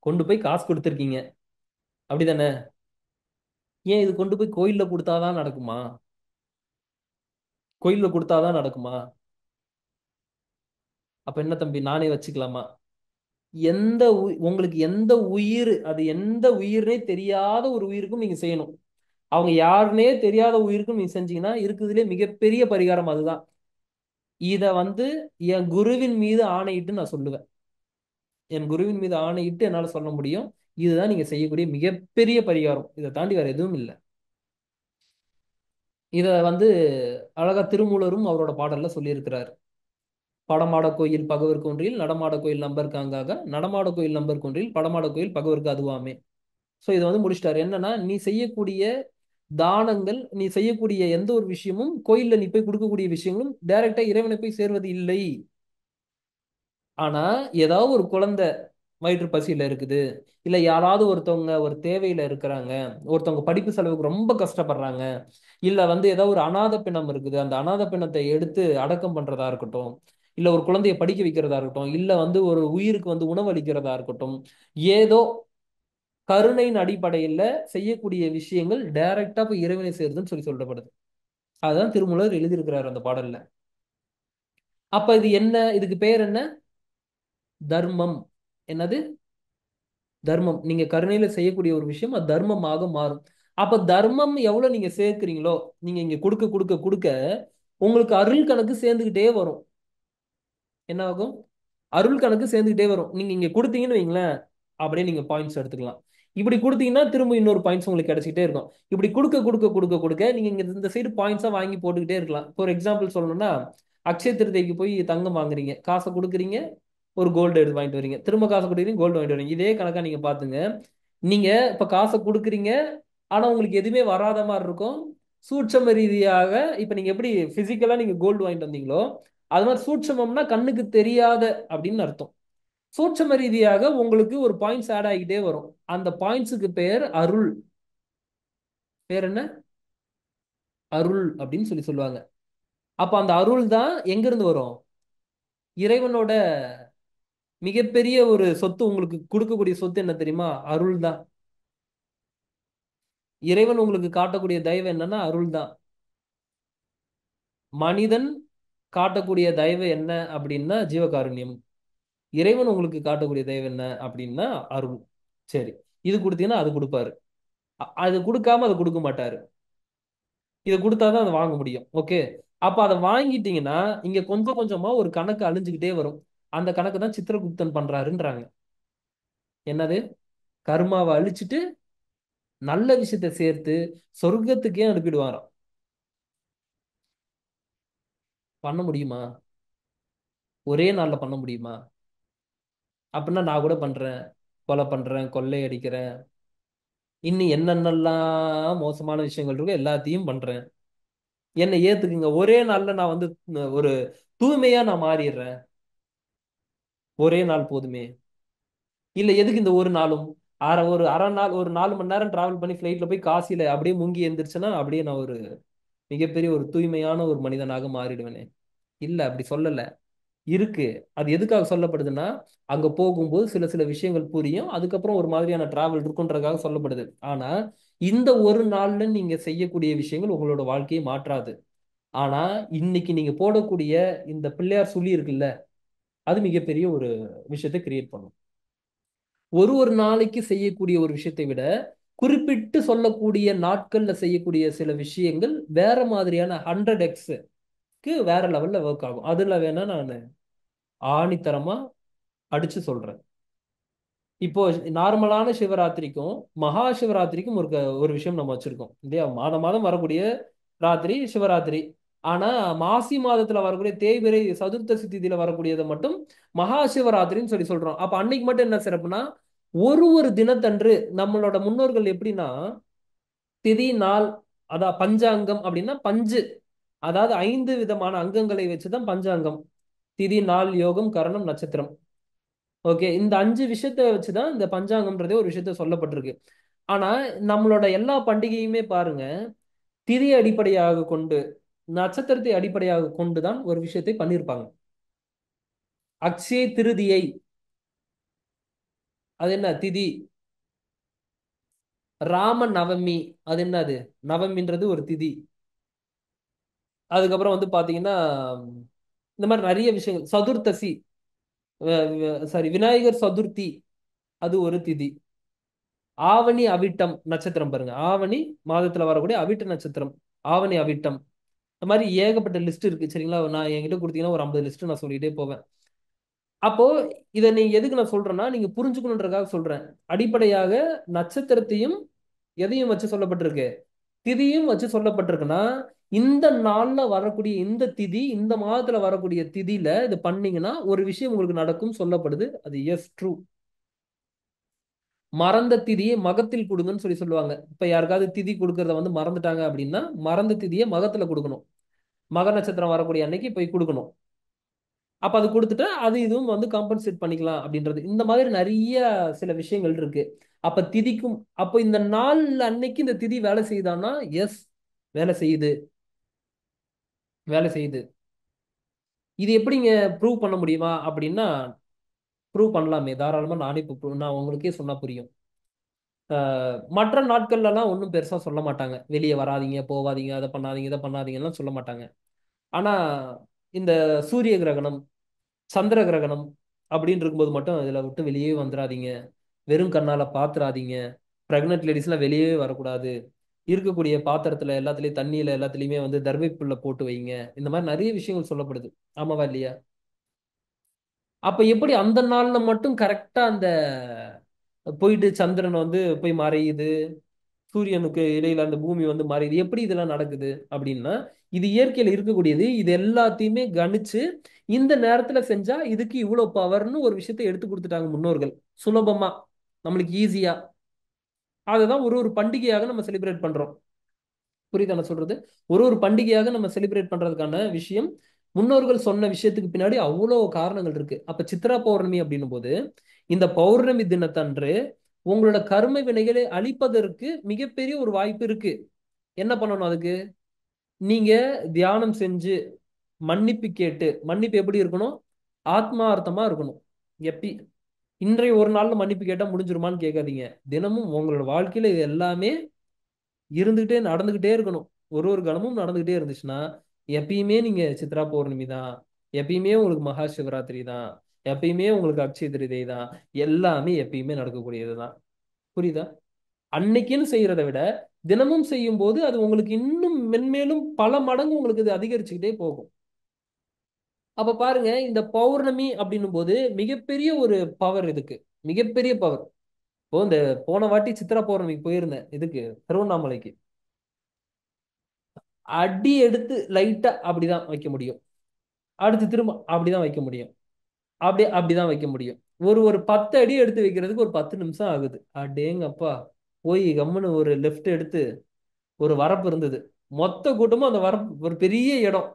கொண்டு போய் காசு கொடுத்துருக்கீங்க, அப்படிதானே? ஏன் இது கொண்டு போய் கோயில்ல கொடுத்தாதான் நடக்குமா? கோயில்ல கொடுத்தாதான் நடக்குமா? அப்ப என்ன தம்பி, நானே வச்சுக்கலாமா? உங்களுக்கு எந்த உயிர், அது எந்த உயிர்னே தெரியாத ஒரு உயிருக்கும் நீங்க செய்யணும். அவங்க யாருன்னே தெரியாத உயிருக்கும் நீங்க செஞ்சீங்கன்னா இருக்குதுலே மிகப்பெரிய பரிகாரம் அதுதான். இத வந்து என் குருவின் மீது ஆணையிட்டு நான் சொல்லுவேன். என் குருவின் மீது ஆணையிட்டு என்னால சொல்ல முடியும். இதுதான் நீங்க செய்யக்கூடிய மிகப்பெரிய பரிகாரம். இதை தாண்டி வேற எதுவும் இல்லை. இத வந்து அழகா திருமூலரும் அவரோட பாடல்ல சொல்லியிருக்கிறார். படமாட கோயில் பகவர் கொன்றில் நடமாட கோயில் நம்பர் காங்காக, நடமாட கோயில் நம்பர் கொன்றில் படமாட கோயில் பகவருக்கு அதுவாமே. ஸோ இதை வந்து முடிச்சிட்டாரு. என்னன்னா, நீ செய்யக்கூடிய தானங்கள், நீ செய்யக்கூடிய எந்த ஒரு விஷயமும், கோயில்ல நீ போய் கொடுக்கக்கூடிய விஷயங்களும் டைரக்டா இறைவனை போய் சேர்வது இல்லை. ஆனா ஏதாவது ஒரு குழந்தை வயிற்று பசியில இருக்குது, இல்ல யாராவது ஒருத்தவங்க ஒரு தேவையில இருக்கிறாங்க, ஒருத்தவங்க படிப்பு செலவுக்கு ரொம்ப கஷ்டப்படுறாங்க, இல்ல வந்து ஏதாவது ஒரு அனாதை பிணம் இருக்குது, அந்த அனாதை பிணத்தை எடுத்து அடக்கம் பண்றதா இருக்கட்டும், இல்ல ஒரு குழந்தைய படிக்க வைக்கிறதா இருக்கட்டும், இல்ல வந்து ஒரு உயிருக்கு வந்து உணவு அளிக்கிறதா இருக்கட்டும், ஏதோ கருணையின் அடிப்படையில செய்யக்கூடிய விஷயங்கள் டைரக்டா போய் இறைவனை சேருதுன்னு சொல்லி சொல்லப்படுது. அதுதான் திருமூலர் எழுதியிருக்கிறார் அந்த பாடல்ல. அப்ப இது என்ன, இதுக்கு பேர் என்ன? தர்மம். என்னது? தர்மம். நீங்க கருணையில செய்யக்கூடிய ஒரு விஷயம் அது தர்மமாக மாறும். அப்ப தர்மம் எவ்வளவு நீங்க சேர்க்கிறீங்களோ, நீங்க இங்க கொடுக்க கொடுக்க கொடுக்க உங்களுக்கு அருள் கணக்கு சேர்ந்துகிட்டே வரும். என்ன ஆகும்? அருள் கணக்கு சேர்ந்துகிட்டே வரும். நீங்க இங்க கொடுத்தீங்கன்னு வைங்களேன், அப்படியே நீங்க பாயிண்ட்ஸ் எடுத்துக்கலாம். இப்படி கொடுத்தீங்கன்னா திரும்ப இன்னொரு பாயிண்ட்ஸ் உங்களுக்கு கிடைச்சிட்டே இருக்கும். இப்படி கொடுக்க கொடுக்க கொடுக்க கொடுக்க நீங்க இங்க இந்த சைடு பாயிண்ட்ஸா வாங்கி போட்டுக்கிட்டே இருக்கலாம். ஃபார் எக்ஸாம்பிள் சொல்லணும்னா, அக்ஷய திருதிக்கு போய் தங்கம் வாங்குறீங்க, காசை கொடுக்குறீங்க, ஒரு கோல்டு எடுத்து வாங்கிட்டு வரீங்க, திரும்ப காசை கொடுக்குறீங்க, கோல்டு வாங்கிட்டு வரீங்க. இதே கணக்கா நீங்க பாத்துங்க. நீங்க இப்ப காசை கொடுக்குறீங்க, ஆனா உங்களுக்கு எதுவுமே வராத மாதிரி இருக்கும். சூட்சம ரீதியாக இப்ப நீங்க எப்படி பிசிக்கலா நீங்க கோல்டு வாங்கிட்டு வந்தீங்களோ, அது மாதிரி சூட்சமம்னா கண்ணுக்கு தெரியாத அப்படின்னு அர்த்தம். சூட்சம ரீதியாக உங்களுக்கு ஒரு பாயிண்ட்ஸ் ஆட் ஆகிட்டே வரும். அந்த பாயிண்ட்ஸுக்கு பேர் அருள். பேர் என்ன? அருள் அப்படின்னு சொல்லி சொல்லுவாங்க. அப்ப அந்த அருள் தான் எங்க இருந்து வரும்? இறைவனோட மிகப்பெரிய ஒரு சொத்து. உங்களுக்கு கொடுக்கக்கூடிய சொத்து என்ன தெரியுமா? அருள் தான். இறைவன் உங்களுக்கு காட்டக்கூடிய தயவு என்னன்னா அருள் தான். மனிதன் காட்டக்கூடிய தயவு என்ன அப்படின்னா ஜீவகாருண்யம். இறைவன் உங்களுக்கு காட்டக்கூடிய தயவு என்ன அப்படின்னா அருள். சரி, இது கொடுத்தீங்கன்னா அது கொடுப்பாரு, அது கொடுக்காம அதை கொடுக்க மாட்டாரு. இதை கொடுத்தாதான் அதை வாங்க முடியும். ஓகே, அப்ப அதை வாங்கிட்டீங்கன்னா இங்க கொஞ்சம் கொஞ்சமா ஒரு கணக்கு அழிஞ்சுக்கிட்டே வரும். அந்த கணக்கு தான் சித்திரகுப்தன் பண்றாருன்றாங்க. என்னது? கர்மாவை அழிச்சிட்டு நல்ல விஷயத்தை சேர்த்து சொர்க்கத்துக்கே அனுப்பிடுவாராம். பண்ண முடியுமா? ஒரே நாள்ல பண்ண முடியுமா? அப்படின்னா நான் கூட பண்றேன், கொலை பண்றேன், கொள்ளை அடிக்கிறேன், இன்னும் என்னென்னலாம் மோசமான விஷயங்கள் இருக்கோ எல்லாத்தையும் பண்றேன், என்னை ஏத்துக்குங்க, ஒரே நாள்ல நான் வந்து ஒரு தூய்மையா நான் மாறிடுறேன், ஒரே நாள் போதுமே. இல்ல எதுக்கு இந்த ஒரு நாளும்? ஒரு அரை நாள், ஒரு 4 மணி நேரம் டிராவல் பண்ணி ஃபிளைட்ல போய் காசில அப்படியே முங்கி எந்திரிச்சுன்னா அப்படியே நான் ஒரு மிகப்பெரிய ஒரு தூய்மையான ஒரு மனிதனாக மாறிடுவேனே. இல்ல, அப்படி சொல்லல. இருக்கு. அது எதுக்காக சொல்லப்படுதுன்னா, அங்க போகும்போது சில சில விஷயங்கள் புரியும், அதுக்கப்புறம் ஒரு மாதிரியான டிராவல் இருக்குன்றதுக்காக சொல்லப்படுது. ஆனா இந்த ஒரு நாள்ல நீங்க செய்யக்கூடிய விஷயங்கள் உங்களோட வாழ்க்கையை மாற்றாது. ஆனா இன்னைக்கு நீங்க போடக்கூடிய இந்த பிள்ளையார் சொல்லி இருக்குல்ல, அது மிகப்பெரிய ஒரு விஷயத்தை கிரியேட் பண்ணும். ஒரு ஒரு நாளைக்கு செய்யக்கூடிய ஒரு விஷயத்தை விட குறிப்பிட்டு சொல்லக்கூடிய நாட்கள்ல செய்யக்கூடிய சில விஷயங்கள் வேற மாதிரியான 100x வேற லெவல்ல ஒர்க் ஆகும். அதுல வேணா நான் ஆணித்தரமா அடிச்சு சொல்றேன். இப்போ நார்மலான சிவராத்திரிக்கும் மகா சிவராத்திரிக்கும் ஒரு விஷயம் நம்ம வச்சிருக்கோம் இல்லையா? மாதம் மாதம் வரக்கூடிய ராத்திரி சிவராத்திரி. ஆனா மாசி மாதத்துல வரக்கூடிய தேய்பிறை சதுர்த்தசி திதியில வரக்கூடியதை மட்டும் மகா சிவராத்திரின்னு சொல்லி சொல்றோம். அப்ப அன்னைக்கு மட்டும் என்ன சிறப்புனா, ஒரு ஒரு தினத்தன்று நம்மளோட முன்னோர்கள் எப்படின்னா திதி நாள், அதான் பஞ்சாங்கம் அப்படின்னா பஞ்சு, அதாவது 5 விதமான அங்கங்களை வச்சுதான் பஞ்சாங்கம். திதி நாள் யோகம் கரணம் நட்சத்திரம். ஓகே, இந்த 5 விஷயத்த வச்சுதான் இந்த பஞ்சாங்கம்ன்றதே ஒரு விஷயத்த சொல்லப்பட்டிருக்கு. ஆனா நம்மளோட எல்லா பண்டிகையுமே பாருங்க, திதியை அடிப்படையாக கொண்டு நட்சத்திரத்தை அடிப்படையாக கொண்டுதான் ஒரு விஷயத்தை பண்ணியிருப்பாங்க. அக்ஷய திருதியை, அது என்ன திதி. ராம நவமி, அது என்னது? நவமின்றது ஒரு திதி. அதுக்கப்புறம் வந்து பாத்தீங்கன்னா இந்த மாதிரி நிறைய விஷயங்கள். சதுர்த்தசி, சாரி, விநாயகர் சதுர்த்தி, அது ஒரு திதி. ஆவணி அவிட்டம் நட்சத்திரம் பாருங்க, ஆவணி மாதத்துல வரக்கூடிய அவிட்ட நட்சத்திரம், ஆவணி அவிட்டம். இந்த மாதிரி ஏகப்பட்ட லிஸ்ட் இருக்கு சரிங்களா? நான் என்கிட்ட கொடுத்தீங்கன்னா ஒரு 50 லிஸ்ட் நான் சொல்லிட்டே போவேன். அப்போ இதை நீங்க எதுக்கு நான் சொல்றேன்னா, நீங்க புரிஞ்சுக்கணுன்றதுக்காக சொல்றேன். அடிப்படையாக நட்சத்திரத்தையும் எதையும் வச்சு சொல்லப்பட்டிருக்கு, திதியும் வச்சு சொல்லப்பட்டிருக்குன்னா, இந்த நாள்ல வரக்கூடிய இந்த திதி, இந்த மாதத்துல வரக்கூடிய திதியில இது பண்ணீங்கன்னா ஒரு விஷயம் உங்களுக்கு நடக்கும் சொல்லப்படுது. அது எஸ் ட்ரூ. மறந்த திதியை மகத்தில் கொடுங்கன்னு சொல்லி சொல்லுவாங்க. இப்ப யாருக்காவது திதி கொடுக்கறத வந்து மறந்துட்டாங்க அப்படின்னா, மறந்த திதியை மகத்துல கொடுக்கணும். மக நட்சத்திரம் வரக்கூடிய அன்னைக்கு போய் கொடுக்கணும். அப்ப அது கொடுத்துட்டா அது இதுவும் வந்து காம்பன்சேட் பண்ணிக்கலாம் அப்படின்றது. இந்த மாதிரி நிறைய சில விஷயங்கள் இருக்கு. அப்ப திதிக்கும், அப்ப இந்த நாள் அன்னைக்கு இந்த திதி வேலை செய்யுதான்னா எஸ், வேலை செய்யுது, வேலை செய்யுது. இது எப்படிங்க ப்ரூவ் பண்ண முடியுமா அப்படின்னா, ப்ரூவ் பண்ணலாமே தாராளமா. நானே இப்போ நான் உங்களுக்கே சொன்னா புரியும். மற்ற நாட்கள்லாம் ஒன்றும் பெருசா சொல்ல மாட்டாங்க, வெளியே வராதீங்க போவாதீங்க அதை பண்ணாதீங்க இதை பண்ணாதீங்கலாம் சொல்ல மாட்டாங்க. ஆனா இந்த சூரிய கிரகணம், சந்திர கிரகணம் அப்படின்னு இருக்கும்போது மட்டும் இதுல விட்டு வெளியே வந்துடாதீங்க, வெறும் கண்ணால பாத்துறாதீங்க, பிரெக்னென்ட் லேடிஸ்லாம் வெளியே வரக்கூடாது, இருக்கக்கூடிய பாத்திரத்துல எல்லாத்துலயும் தண்ணியில எல்லாத்துலயுமே வந்து தர்மப்புல்ல போட்டு வைங்க, இந்த மாதிரி நிறைய விஷயங்கள் சொல்லப்படுது. ஆமாவா இல்லையா? அப்ப எப்படி அந்த நாள்ல மட்டும் கரெக்டா அந்த போயிட்டு சந்திரன் வந்து போய் மறையுது, சூரியனுக்கு இடையில அந்த பூமி வந்து மறையுது, எப்படி இதெல்லாம் நடக்குது அப்படின்னா, இது இயற்கையில இருக்கக்கூடியது. இது எல்லாத்தையுமே கணிச்சு இந்த நேரத்துல செஞ்சா இதுக்கு இவ்வளவு பவர்னு ஒரு விஷயத்தை எடுத்து கொடுத்துட்டாங்க முன்னோர்கள், சுலபமா, நம்மளுக்கு ஈஸியா. அதுதான் ஒரு ஒரு பண்டிகையாக நம்ம செலிப்ரேட் பண்றோம். புரியுதா நான் சொல்றது? ஒரு ஒரு பண்டிகையாக நம்ம செலிப்ரேட் பண்றதுக்கான விஷயம், முன்னோர்கள் சொன்ன விஷயத்துக்கு பின்னாடி அவ்வளவு காரணங்கள் இருக்கு. அப்ப சித்ரா பௌர்ணமி அப்படின்னும் போது, இந்த பௌர்ணமி தினத்தன்று உங்களோட கர்ம வினைகளை அழிப்பதற்கு மிகப்பெரிய ஒரு வாய்ப்பு இருக்கு. என்ன பண்ணணும் அதுக்கு? நீங்க தியானம் செஞ்சு மன்னிப்பு கேட்டு, மன்னிப்பு எப்படி இருக்கணும்? ஆத்மார்த்தமா இருக்கணும். எப்பி இன்றைய ஒரு நாள்ல மன்னிப்பு கேட்டா முடிஞ்சிருமான்னு கேட்காதீங்க. தினமும் உங்களோட வாழ்க்கையில இது எல்லாமே இருந்துகிட்டே நடந்துகிட்டே இருக்கணும். ஒரு ஒரு கணமும் நடந்துகிட்டே இருந்துச்சுன்னா எப்பயுமே நீங்க சித்ரா பௌர்ணமி தான், எப்பயுமே உங்களுக்கு மகா சிவராத்திரி தான், எப்பயுமே உங்களுக்கு அக்ஷய திருதியை தான், எல்லாமே எப்பயுமே நடக்கக்கூடியதுதான். புரியுதா? அன்னைக்குன்னு செய்யறதை விட தினமும் செய்யும் போது அது உங்களுக்கு இன்னும் மென்மேலும் பல மடங்கு உங்களுக்கு இது அதிகரிச்சுக்கிட்டே போகும். அப்ப பாருங்க, இந்த பௌர்ணமி அப்படின்னும் போது மிகப்பெரிய ஒரு பவர் இதுக்கு, மிகப்பெரிய பவர். இப்போ இந்த போன வாட்டி சித்ரா பௌர்ணமிக்கு போயிருந்தேன், இதுக்கு திருவண்ணாமலைக்கு. அடி எடுத்து லைட்டா அப்படிதான் வைக்க முடியும், அடுத்து திரும்ப அப்படிதான் வைக்க முடியும், அப்படிதான் வைக்க முடியும். ஒரு ஒரு 10 அடி எடுத்து வைக்கிறதுக்கு ஒரு 10 நிமிஷம் ஆகுது. அடேங்கப்பா. போய் கம்முன்னு ஒரு லெஃப்ட் எடுத்து, ஒரு வரப்பு இருந்தது, மொத்த கூட்டமும் அந்த வரப்பு, ஒரு பெரிய இடம்,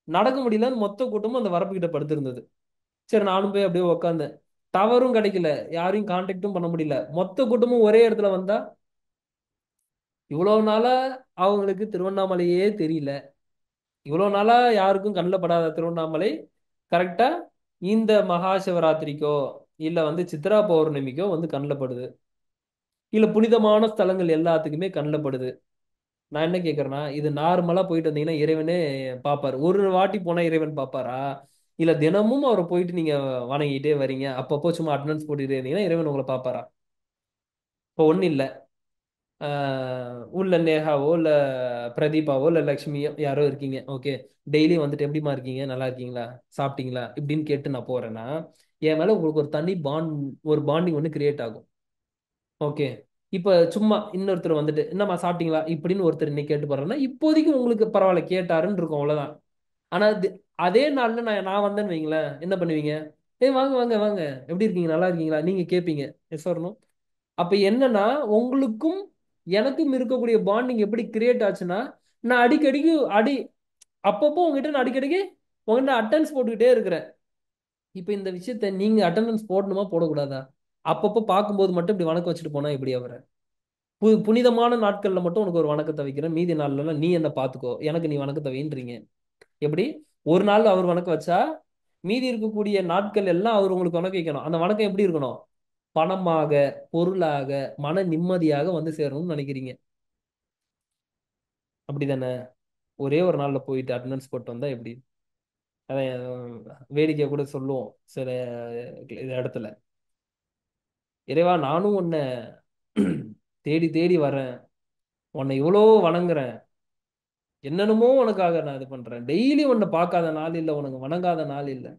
நடக்க முடியலன்னு மொத்த கூட்டமும் அந்த வரப்பு கிட்ட படுத்திருந்தது. சரி, நானும் போய் அப்படியே உட்காந்தேன். டவரும் கிடைக்கல, யாரையும் கான்டாக்டும் பண்ண முடியல, மொத்த கூட்டமும் ஒரே இடத்துல வந்தா. இவ்வளவு நாளா அவங்களுக்கு திருவண்ணாமலையே தெரியல, இவ்வளவு நாளா யாருக்கும் கண்ணில் படாத திருவண்ணாமலை கரெக்டா இந்த மகா சிவராத்திரிக்கோ இல்ல வந்து சித்ரா பௌர்ணமிக்கோ வந்து கண்ணில் படுது, இல்ல புனிதமான ஸ்தலங்கள் எல்லாத்துக்குமே கண்ணில் படுது. நான் என்ன கேட்கறேன்னா, இது நார்மலா போயிட்டு வந்தீங்கன்னா இறைவனே பார்ப்பாரு, ஒரு வாட்டி போனா இறைவன் பார்ப்பாரா? இல்ல தினமும் அவரை போயிட்டு நீங்க வணங்கிட்டே வரீங்க, அப்பப்போ சும்மா அட்டண்டன்ஸ் போட்டுட்டே இருந்தீங்கன்னா இறைவன் உங்களை பார்ப்பாரா? இப்போ ஒன்றும் இல்லை. உள்ள நேஹாவோ இல்ல பிரதீபாவோ இல்ல லக்ஷ்மியோ யாரோ இருக்கீங்க, ஓகே, டெய்லி வந்துட்டு எப்படிமா இருக்கீங்க, நல்லா இருக்கீங்களா, சாப்பிட்டீங்களா இப்படின்னு கேட்டு நான் போறேன்னா, என் மேல உங்களுக்கு ஒரு தனி பாண்ட், ஒரு பாண்டிங் ஒன்று கிரியேட் ஆகும். ஓகே. இப்ப சும்மா இன்னொருத்தர் வந்துட்டு என்னம்மா சாப்பிட்டீங்களா இப்படின்னு ஒருத்தர் இன்னைக்கு கேட்டு போறேன்னா, இப்போதைக்கு உங்களுக்கு பரவாயில்ல கேட்டாருன்னு இருக்கும், அவ்வளவுதான். ஆனா அதே நாள்ல நான் வந்தேன்னு வைங்களேன், என்ன பண்ணுவீங்க? ஏய் வாங்க வாங்க வாங்க, எப்படி இருக்கீங்க, நல்லா இருக்கீங்களா நீங்க கேட்பீங்க. எஸ் வரணும். அப்ப என்னன்னா, உங்களுக்கும் எனக்கும் இருக்கக்கூடிய பாண்டிங் எப்படி கிரியேட் ஆச்சுன்னா, நான் அடிக்கடிக்கு அப்பப்போ உங்ககிட்ட நான் அடிக்கடிக்கு உங்ககிட்ட அட்டெண்டன்ஸ் போட்டுக்கிட்டே இருக்கிறேன். இப்ப இந்த விஷயத்த நீங்க அட்டெண்டன்ஸ் போடணுமா போடக்கூடாதா? அப்பப்போ பார்க்கும்போது மட்டும் இப்படி வணக்கம் வச்சுட்டு போனா எப்படி அவரை? புனிதமான நாட்கள்ல மட்டும் உனக்கு ஒரு வணக்கத்தை வைக்கிறேன், மீதி நாள்ல எல்லாம் நீ என்ன பாத்துக்கோ, எனக்கு நீ வணக்கத்தை வைன்றீங்க. எப்படி? ஒரு நாள் அவர் வணக்கம் வச்சா மீதி இருக்கக்கூடிய நாட்கள் எல்லாம் அவர் உங்களுக்கு வணக்கம் வைக்கணும். அந்த வணக்கம் எப்படி இருக்கணும்? பணமாக, பொருளாக, மன நிம்மதியாக வந்து சேரணும்னு நினைக்கிறீங்க. அப்படிதானே? ஒரே ஒரு நாள்ல போயிட்டு அட்டெண்டன்ஸ் போட்டு வந்தா எப்படி? அதான் வேடிக்கை கூட சொல்லுவோம் சில இடத்துல, இறைவா நானும் உன்னை தேடி தேடி வரேன், உன்னை இவ்வளோ வணங்குறேன், என்னென்னமோ உனக்காக நான் இது பண்றேன், டெய்லி உன்னை பார்க்காத நாள் இல்லை, உனக்கு வணங்காத நாள் இல்லை,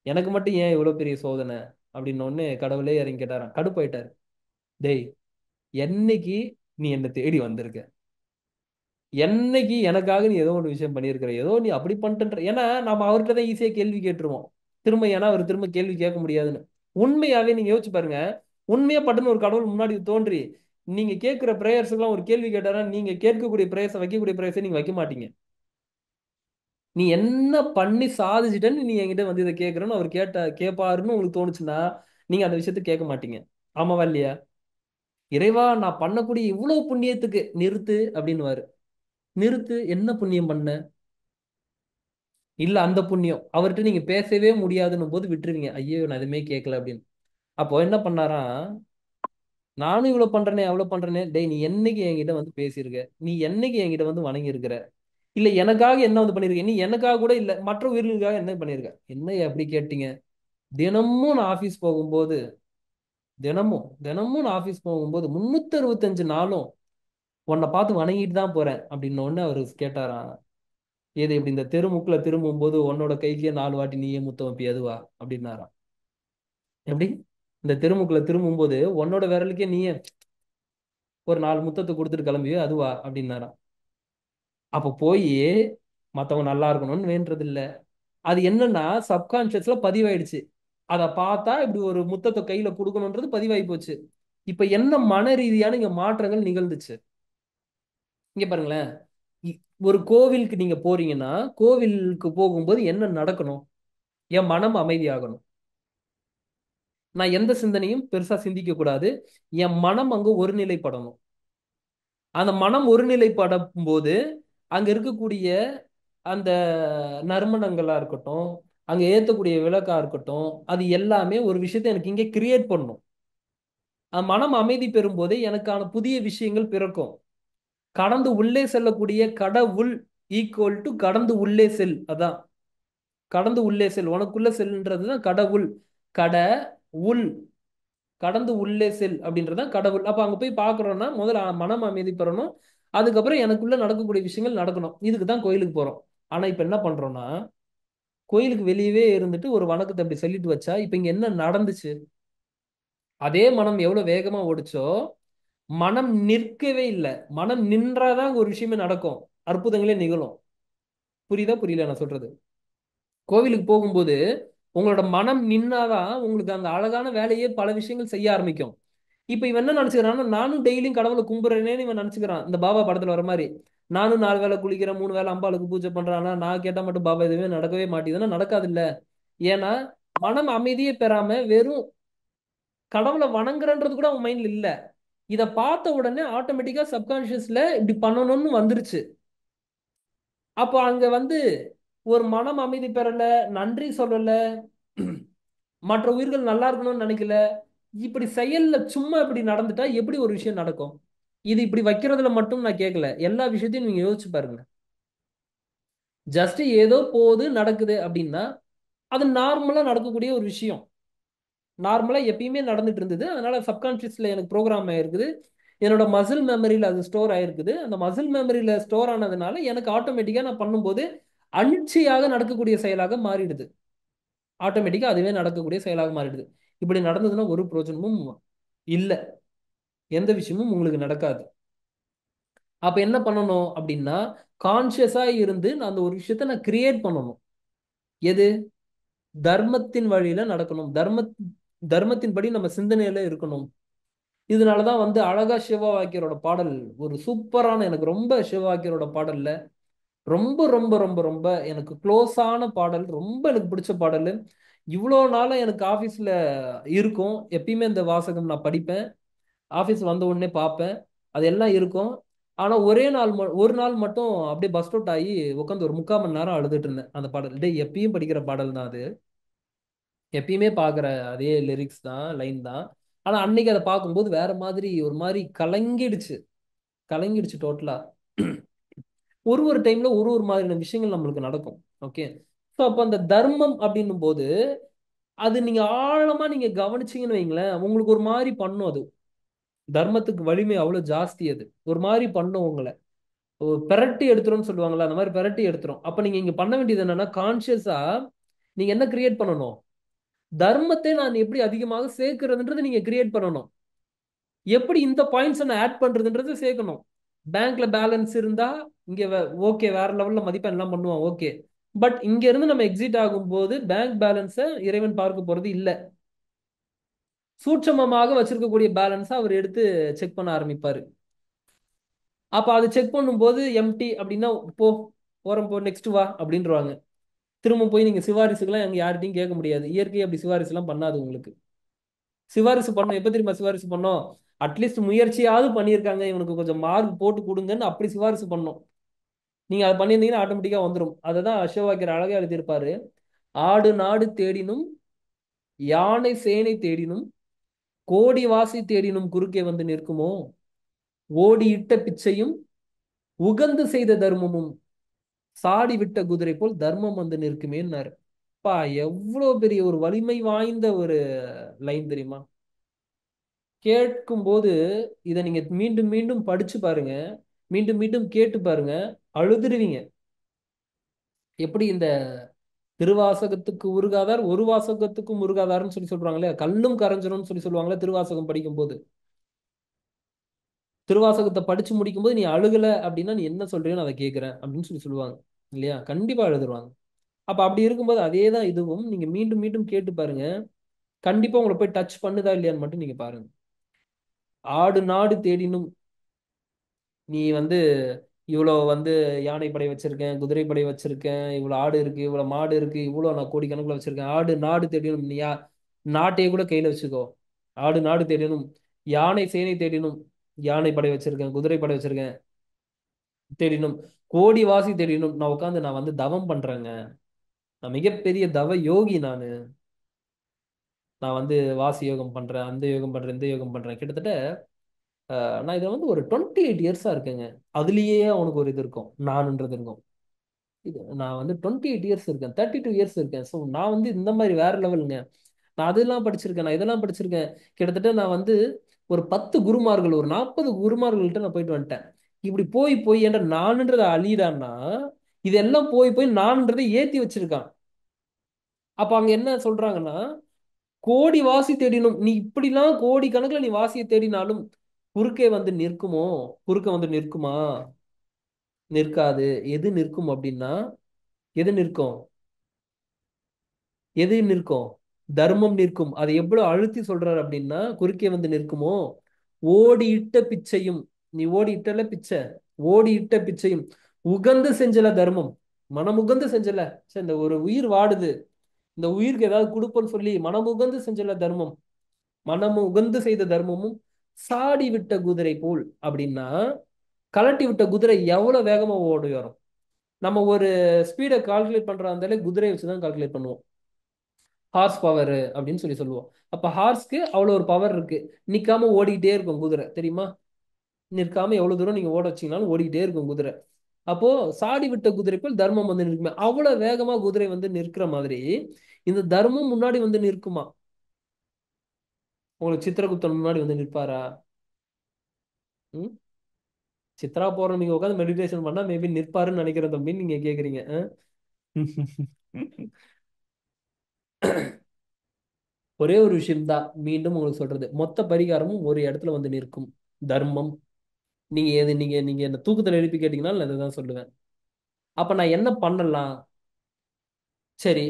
எனக்கு மட்டும் ஏன் இவ்வளவு பெரிய சோதனை அப்படின்னு ஒண்ணு கடவுளே இறங்கி கேட்டாராம். கடுப்பாயிட்டாரு. டேய், என்னைக்கு நீ என்னை தேடி வந்திருக்க, என்னைக்கு எனக்காக நீ ஏதோ ஒரு விஷயம் பண்ணியிருக்கிற, ஏதோ நீ அப்படி பண்ணிட்டு, ஏன்னா நம்ம அவர்கிட்ட தான் ஈஸியா கேள்வி கேட்டுருவோம் திரும்ப, ஏன்னா அவர் திரும்ப கேள்வி கேட்க முடியாதுன்னு. உண்மையாவே நீங்க யோசிச்சு பாருங்க, உண்மையா பட்டுன்னு ஒரு கடவுள் முன்னாடி தோன்றி நீங்க கேட்கிற பிரேயர்ஸ்க்கெல்லாம் ஒரு கேள்வி கேட்டாரா, நீங்க கேட்கக்கூடிய பிரேயர்ஸை வைக்கக்கூடிய பிரேயர்ஸை நீங்க வைக்க மாட்டீங்க. நீ என்ன பண்ணி சாதிச்சிட்டேன்னு நீ என்கிட்ட வந்து இதை கேட்கறன்னு அவர் கேட்பாருன்னு உங்களுக்கு தோணுச்சுன்னா நீங்க அந்த விஷயத்த கேட்க மாட்டீங்க. ஆமாவா இல்லையா? இறைவா நான் பண்ணக்கூடிய இவ்வளவு புண்ணியத்துக்கு நிறுத்து அப்படின்னுவாரு. நிறுத்து, என்ன புண்ணியம் பண்ண? இல்ல அந்த புண்ணியம் அவர்கிட்ட நீங்க பேசவே முடியாதுன்னும் போது விட்டுருவீங்க, ஐயோ நான் எதுவுமே கேட்கல அப்படின்னு. அப்போ என்ன பண்ணாராம், நானும் இவ்வளவு பண்றேனே அவ்வளவு பண்றேனே, டேய் நீ என்னைக்கு என்கிட்ட வந்து பேசியிருக்க, நீ என்னைக்கு என்கிட்ட வந்து வணங்கி இருக்கிற, இல்ல எனக்காக என்ன வந்து பண்ணிருக்க, நீ எனக்காக கூட இல்ல மற்ற உயிர்களுக்காக என்ன பண்ணிருக்க, என்ன அப்படி கேட்டீங்க? தினமும் நான் ஆபீஸ் போகும்போது, தினமும் தினமும் நான் ஆபீஸ் போகும்போது 365 நாளும் உன்னை பார்த்து வணங்கிட்டு தான் போறேன் அப்படின்னு ஒண்ணு அவரு கேட்டாராம். ஏது இப்படி இந்த தெருமுக்குல திரும்பும் போது உன்னோட கைக்கே 4 வாட்டி நீயே முத்தம் வைப்பி அதுவா அப்படின்னாராம். எப்படி? இந்த தெருமுக்குல திரும்பும் போது உன்னோட விரலுக்கே நீயே ஒரு 4 முத்தத்தை கொடுத்துட்டு கிளம்பியோ அதுவா அப்படின்னாராம். அப்ப போய் மத்தவங்க நல்லா இருக்கணும்னு வேண்டது இல்ல, அது என்னன்னா சப்கான்சியஸ்ல பதிவாயிடுச்சு. அதை பார்த்தா இப்படி ஒரு முத்தத்தை கையில கொடுக்கணும்ன்றது பதிவாகி போச்சு. இப்ப என்ன மன ரீதியான இங்க மாற்றங்கள் நிகழ்ந்துச்சு இங்க பாருங்களேன். ஒரு கோவிலுக்கு நீங்க போறீங்கன்னா, கோவிலுக்கு போகும்போது என்ன நடக்கணும்? என் மனம் அமைதியாகணும், நான் எந்த சிந்தனையும் பெருசா சிந்திக்க கூடாது, என் மனம் அங்க ஒருநிலைப்படணும். அந்த மனம் ஒருநிலைப்படும் போது அங்க இருக்கக்கூடிய அந்த நறுமணங்களா இருக்கட்டும், அங்க ஏத்தக்கூடிய விளக்கா இருக்கட்டும், அது எல்லாமே ஒரு விஷயத்தை எனக்கு இங்கே கிரியேட் பண்ணும். மனம் அமைதி பெறும் போதே எனக்கான புதிய விஷயங்கள் பிறக்கும். கடந்து உள்ளே செல்லக்கூடிய கடவுள் ஈக்குவல் டு கடந்து உள்ளே செல், அதான் கடந்து உள்ளே செல், உனக்குள்ள செல்ன்றதுதான் கடவுள். கட உள், கடந்து உள்ளே செல் அப்படின்றதான் கடவுள். அப்ப அங்க போய் பாக்குறோம்னா முதல்ல மனம் அமைதி பெறணும், அதுக்கப்புறம் எனக்குள்ள நடக்கக்கூடிய விஷயங்கள் நடக்கணும். இதுக்கு தான் கோயிலுக்கு போறோம். ஆனா இப்ப என்ன பண்றோம்னா, கோயிலுக்கு வெளியவே இருந்துட்டு ஒரு வணக்கத்தை அப்படி சொல்லிட்டு வச்சா இப்ப இங்க என்ன நடந்துச்சு? அதே மனம் எவ்வளவு வேகமா ஓடிச்சோ, மனம் நிற்கவே இல்லை. மனம் நின்றாதான் அங்க ஒரு விஷயமே நடக்கும், அற்புதங்களே நிகழும். புரியுதா புரியல நான் சொல்றது? கோவிலுக்கு போகும்போது உங்களோட மனம் நின்னாதான் உங்களுக்கு அந்த அழகான வேலையே பல விஷயங்கள் செய்ய ஆரம்பிக்கும். இப்ப இவன் என்ன நினைச்சுக்கிறான்னா, நானும் டெய்லியும் கடவுளை கும்பிடுறேனேன்னு இவன் நினைச்சுக்கிறான். இந்த பாபா படத்துல வர மாதிரி, நானும் 4 வேளை குளிக்கிறேன், 3 வேளை அம்பாளுக்கு பூஜை பண்றான், ஆனா நான் கேட்டா மட்டும் பாபா எதுவுமே நடக்கவே மாட்டேங்குதுன்னா நடக்காது இல்ல. ஏன்னா மனம் அமைதியே பெறாம வெறும் கடவுளை வணங்குறன்றது கூட அவன் மைண்ட்ல இல்ல. இத பார்த்த உடனே ஆட்டோமேட்டிக்கா சப்கான்சியஸ்ல இப்படி பண்ணணும்னு வந்துருச்சு. அப்போ அங்க வந்து ஒரு மனம் அமைதி பெறல, நன்றி சொல்லல, மற்ற உயிர்கள் நல்லா இருக்கணும்னு நினைக்கல. இப்படி செயல்ல சும்மா இப்படி நடந்துட்டா எப்படி ஒரு விஷயம் நடக்கும்? இது இப்படி வைக்கிறதுல மட்டும் நான் கேட்கல, எல்லா விஷயத்தையும் நீங்க யோசிச்சு பாருங்க. ஜஸ்ட் ஏதோ போகுது நடக்குது அப்படின்னா அது நார்மலா நடக்கக்கூடிய ஒரு விஷயம். நார்மலா எப்பயுமே நடந்துட்டு இருந்தது. அதனால சப்கான்சியஸ்ல எனக்கு ப்ரோக்ராம் ஆயிருக்குது. என்னோட மசில் மெமரியில அது ஸ்டோர் ஆயிருக்குது. அந்த மசில் மெமரியில ஸ்டோர் ஆனதுனால எனக்கு ஆட்டோமேட்டிக்கா நான் பண்ணும்போது அனிச்சையாக நடக்கக்கூடிய செயலாக மாறிடுது. ஆட்டோமேட்டிக்கா அதுவே நடக்கக்கூடிய செயலாக மாறிடுது. இப்படி நடந்ததுன்னா ஒரு பிரயோஜனமும் இல்ல, எந்த விஷயமும் உங்களுக்கு நடக்காது. அப்ப என்ன பண்ணணும் அப்படின்னா, கான்சியஸா இருந்து நான் அந்த ஒரு விஷயத்த நான் கிரியேட் பண்ணணும். எது? தர்மத்தின் வழியில நடக்கணும். தர்மத்தின்படி நம்ம சிந்தனையில இருக்கணும். இதனாலதான் வந்து அழகா சிவவாக்கியரோட பாடல் ஒரு சூப்பரான, எனக்கு ரொம்ப சிவவாக்கியரோட பாடல்ல ரொம்ப ரொம்ப ரொம்ப ரொம்ப எனக்கு க்ளோஸான பாடல், ரொம்ப எனக்கு பிடிச்ச பாடல். இவ்வளோ நாளா எனக்கு ஆஃபீஸில் இருக்கும், எப்பயுமே இந்த வாசகம் நான் படிப்பேன், ஆஃபீஸ் வந்த உடனே பார்ப்பேன், அது எல்லாம் இருக்கும். ஆனால் ஒரே நாள் ஒரு நாள் மட்டும் அப்படியே பஸ் அவுட் ஆகி உட்காந்து ஒரு 3/4 மணி நேரம் அழுதுட்டு இருந்தேன். அந்த பாடல் டே எப்பயும் படிக்கிற பாடல் தான் அது, எப்பயுமே பார்க்குற அதே லிரிக்ஸ் தான், லைன் தான். ஆனால் அன்னைக்கு அதை பார்க்கும்போது வேற மாதிரி ஒரு மாதிரி கலங்கிடுச்சு, கலங்கிடுச்சு டோட்டலா. ஒரு ஒரு டைம்ல ஒரு ஒரு மாதிரியான விஷயங்கள் நம்மளுக்கு நடக்கும். ஓகே, ஸோ அப்போ அந்த தர்மம் அப்படின்னும் போது அது நீங்க ஆழமா நீங்க கவனிச்சீங்கன்னு வைங்களேன், உங்களுக்கு ஒரு மாதிரி பண்ணும் அது. தர்மத்துக்கு வலிமை அவ்வளவு ஜாஸ்தி, அது ஒரு மாதிரி பண்ணும் உங்களை. ஒரு பெரட்டி எடுத்துரும்னு சொல்லுவாங்கல்ல, அந்த மாதிரி பெரட்டி எடுத்துரும். அப்ப நீங்க இங்க பண்ண வேண்டியது என்னன்னா, கான்சியஸா நீங்க என்ன கிரியேட் பண்ணணும்? தர்மத்தை நான் எப்படி அதிகமாக சேர்க்கிறதுன்றது நீங்க கிரியேட் பண்ணணும். எப்படி இந்த பாயிண்ட்ஸ் நான் ஆட் பண்றதுன்றது சேர்க்கணும். பேங்க்ல பேலன்ஸ் இருந்தா இங்க ஓகே, வேற லெவல்ல மதிப்பெண் எல்லாம் பண்ணுவான், ஓகே. பட் இங்க இருந்து நம்ம எக்ஸிட் ஆகும்போது பேங்க் பேலன்ஸை இறைவன் பார்க்க போறது இல்ல. சூட்சமமாக வச்சிருக்கக்கூடிய பேலன்ஸை அவர் எடுத்து செக் பண்ண ஆரம்பிப்பாரு. அப்ப அது செக் பண்ணும்போது எம்டி அப்படின்னா போ, போறோம் போ, நெக்ஸ்ட் வா அப்படின்றவாங்க. திரும்ப போய் நீங்க சிபாரிசுக்கெல்லாம் எங்க யார்கிட்டையும் கேட்க முடியாது. இயற்கை அப்படி சிபாரிசு எல்லாம் பண்ணாது உங்களுக்கு. சிபாரிசு பண்ணோம் எப்ப தெரியுமா? சிபாரிசு பண்ணோம், அட்லீஸ்ட் முயற்சியாவது பண்ணியிருக்காங்க, இவனுக்கு கொஞ்சம் மார்க் போட்டு கொடுங்கன்னு அப்படி சிபாரிசு பண்ணோம். நீங்க அதை பண்ணியிருந்தீங்கன்னா ஆட்டோமேட்டிக்கா வந்துடும். அதை தான் அசோவாக்கியர் அழகா எழுதியிருப்பாரு. ஆடு நாடு தேடினும் யானை சேனை தேடினும் கோடி வாசி தேடினும் குறுக்கே வந்து நிற்குமோ, ஓடி இட்ட பிச்சையும் உகந்து செய்த தர்மமும் சாடி விட்ட குதிரை போல் தர்மம் வந்து நிற்குமேன்னாரு. பா, எவ்வளவு பெரிய ஒரு வலிமை வாய்ந்த ஒரு லைன் தெரியுமா? கேட்கும்போது இதை நீங்க மீண்டும் மீண்டும் படிச்சு பாருங்க, மீண்டும் மீண்டும் கேட்டு பாருங்க, அழுதுருவீங்க. எப்படி இந்த திருவாசகத்துக்கு உருகாதார் ஒரு வாசகத்துக்கும் உருகாதார்னு சொல்லி சொல்றாங்களே, கல்லும் கரைஞ்சணும்னு சொல்லி சொல்லுவாங்களே திருவாசகம் படிக்கும் போது. திருவாசகத்தை படிச்சு முடிக்கும் போது நீ அழுகல அப்படின்னா நீ என்ன சொல்றீன்னு அதை கேட்கிறேன் அப்படின்னு சொல்லி சொல்லுவாங்க இல்லையா? கண்டிப்பா அழுதுருவாங்க. அப்ப அப்படி இருக்கும்போது அதே தான் இதுவும், நீங்க மீண்டும் மீண்டும் கேட்டு பாருங்க, கண்டிப்பா உங்களை போய் டச் பண்ணுதா இல்லையான்னு மட்டும் நீங்க பாருங்க. ஆடு நாடு தேடினும், நீ வந்து இவ்வளவு வந்து யானைப்படை வச்சிருக்கேன், குதிரைப்படை வச்சிருக்கேன், இவ்வளவு ஆடு இருக்கு, இவ்வளவு மாடு இருக்கு, இவ்வளவு நான் கோடிக்கணக்கில் வச்சிருக்கேன், ஆடு நாடு தேடினும், நீ நாட்டையே கூட கையில வச்சுக்கோ. ஆடு நாடு தேடினும், யானை சேனை தேடினும், யானை படை வச்சிருக்கேன், குதிரை படை வச்சிருக்கேன் தேடினும், கோடி வாசி தேடினும், நான் உட்காந்து நான் வந்து தவம் பண்றேங்க, நான் மிகப்பெரிய தவ யோகி நானு, நான் வந்து வாசி யோகம் பண்றேன், அந்த யோகம் பண்றேன், இந்த யோகம் பண்றேன். கிட்டத்தட்ட நான் இதை வந்து ஒரு 28 இயர்ஸா இருக்கேங்க. அதுலயே அவனுக்கு ஒரு இது இருக்கும், நானுன்றது இருக்கும். இது நான் வந்து 28 இயர்ஸ் இருக்கேன், 32 இயர்ஸ் இருக்கேன். ஸோ நான் வந்து இந்த மாதிரி வேற லெவலுங்க. நான் அதெல்லாம் படிச்சிருக்கேன், நான் இதெல்லாம் படிச்சிருக்கேன். கிட்டத்தட்ட நான் வந்து ஒரு 10 குருமார்கள், ஒரு 40 குருமார்கள்ட்ட நான் போயிட்டு வந்துட்டேன். இப்படி போய் போய் என்ற நானுன்றதை அழியிடான்னா, இதெல்லாம் போய் போய் நானுன்றதை ஏத்தி வச்சிருக்கான். அப்ப அங்க என்ன சொல்றாங்கன்னா, கோடி வாசி தேடினும் நீ இப்படிலாம் கோடி கணக்குல நீ வாசியை தேடினாலும் குறுக்கே வந்து நிற்குமோ? குறுக்க வந்து நிற்குமா? நிற்காது. எது நிற்கும் அப்படின்னா, எது நிற்கும்? எது நிற்கும்? தர்மம் நிற்கும். அதை எவ்வளவு அழுத்தி சொல்றாரு அப்படின்னா, குறுக்கே வந்து நிற்குமோ? ஓடி இட்ட பிச்சையும், நீ ஓடி இட்டல பிச்சை, ஓடி இட்ட பிச்சையும் உகந்து செஞ்சல தர்மம், மனமுகந்து செஞ்சல. சரி, இந்த ஒரு உயிர் வாடுது, இந்த உயிருக்கு ஏதாவது கொடுப்போன்னு சொல்லி மனமுகந்து செஞ்சல தர்மம், மனமுகந்து செய்த தர்மமும் சாடி விட்ட குதிரை போல். அப்படின்னா கலட்டி விட்ட குதிரை எவ்வளவு வேகமா ஓடி வரும்? நம்ம ஒரு ஸ்பீடை கால்குலேட் பண்றா இருந்தாலே குதிரையை வச்சுதான் கால்குலேட் பண்ணுவோம். ஹார்ஸ் பவர் அப்படின்னு சொல்லி சொல்லுவோம். அப்ப ஹார்ஸ்க்கு அவ்வளவு ஒரு பவர் இருக்கு. நிக்காம ஓடிக்கிட்டே இருக்கும் குதிரை, தெரியுமா? நிற்காம எவ்வளவு தூரம் நீங்க ஓட வச்சீங்கனாலும் ஓடிக்கிட்டே இருக்கும் குதிரை. அப்போ சாடி விட்ட குதிரை போல் தர்மம் வந்து நிற்குமே. அவ்வளவு வேகமா குதிரை வந்து நிற்கிற மாதிரி இந்த தர்மம் முன்னாடி வந்து நிற்குமா? உங்களுக்கு சித்திரகுப்தன் முன்னாடி வந்து நிற்பாரா? ம்? சித்ரா போற நீங்க உட்காந்து மெடிடேஷன் பண்ணா மேபி நிற்பாருன்னு நினைக்கிற தம்பின்னு நீங்க கேக்குறீங்க. ஒரே ஒரு விஷயம்தான் மீண்டும் உங்களுக்கு சொல்றது, மொத்த பரிகாரமும் ஒரு இடத்துல வந்து நிற்கும். தர்மம். நீங்க எது நீங்க நீங்க என்ன தூக்கத்துல எழுப்பி கேட்டீங்கன்னா நான் இதை தான் சொல்லுவேன். அப்ப நான் என்ன பண்ணலாம்? சரி,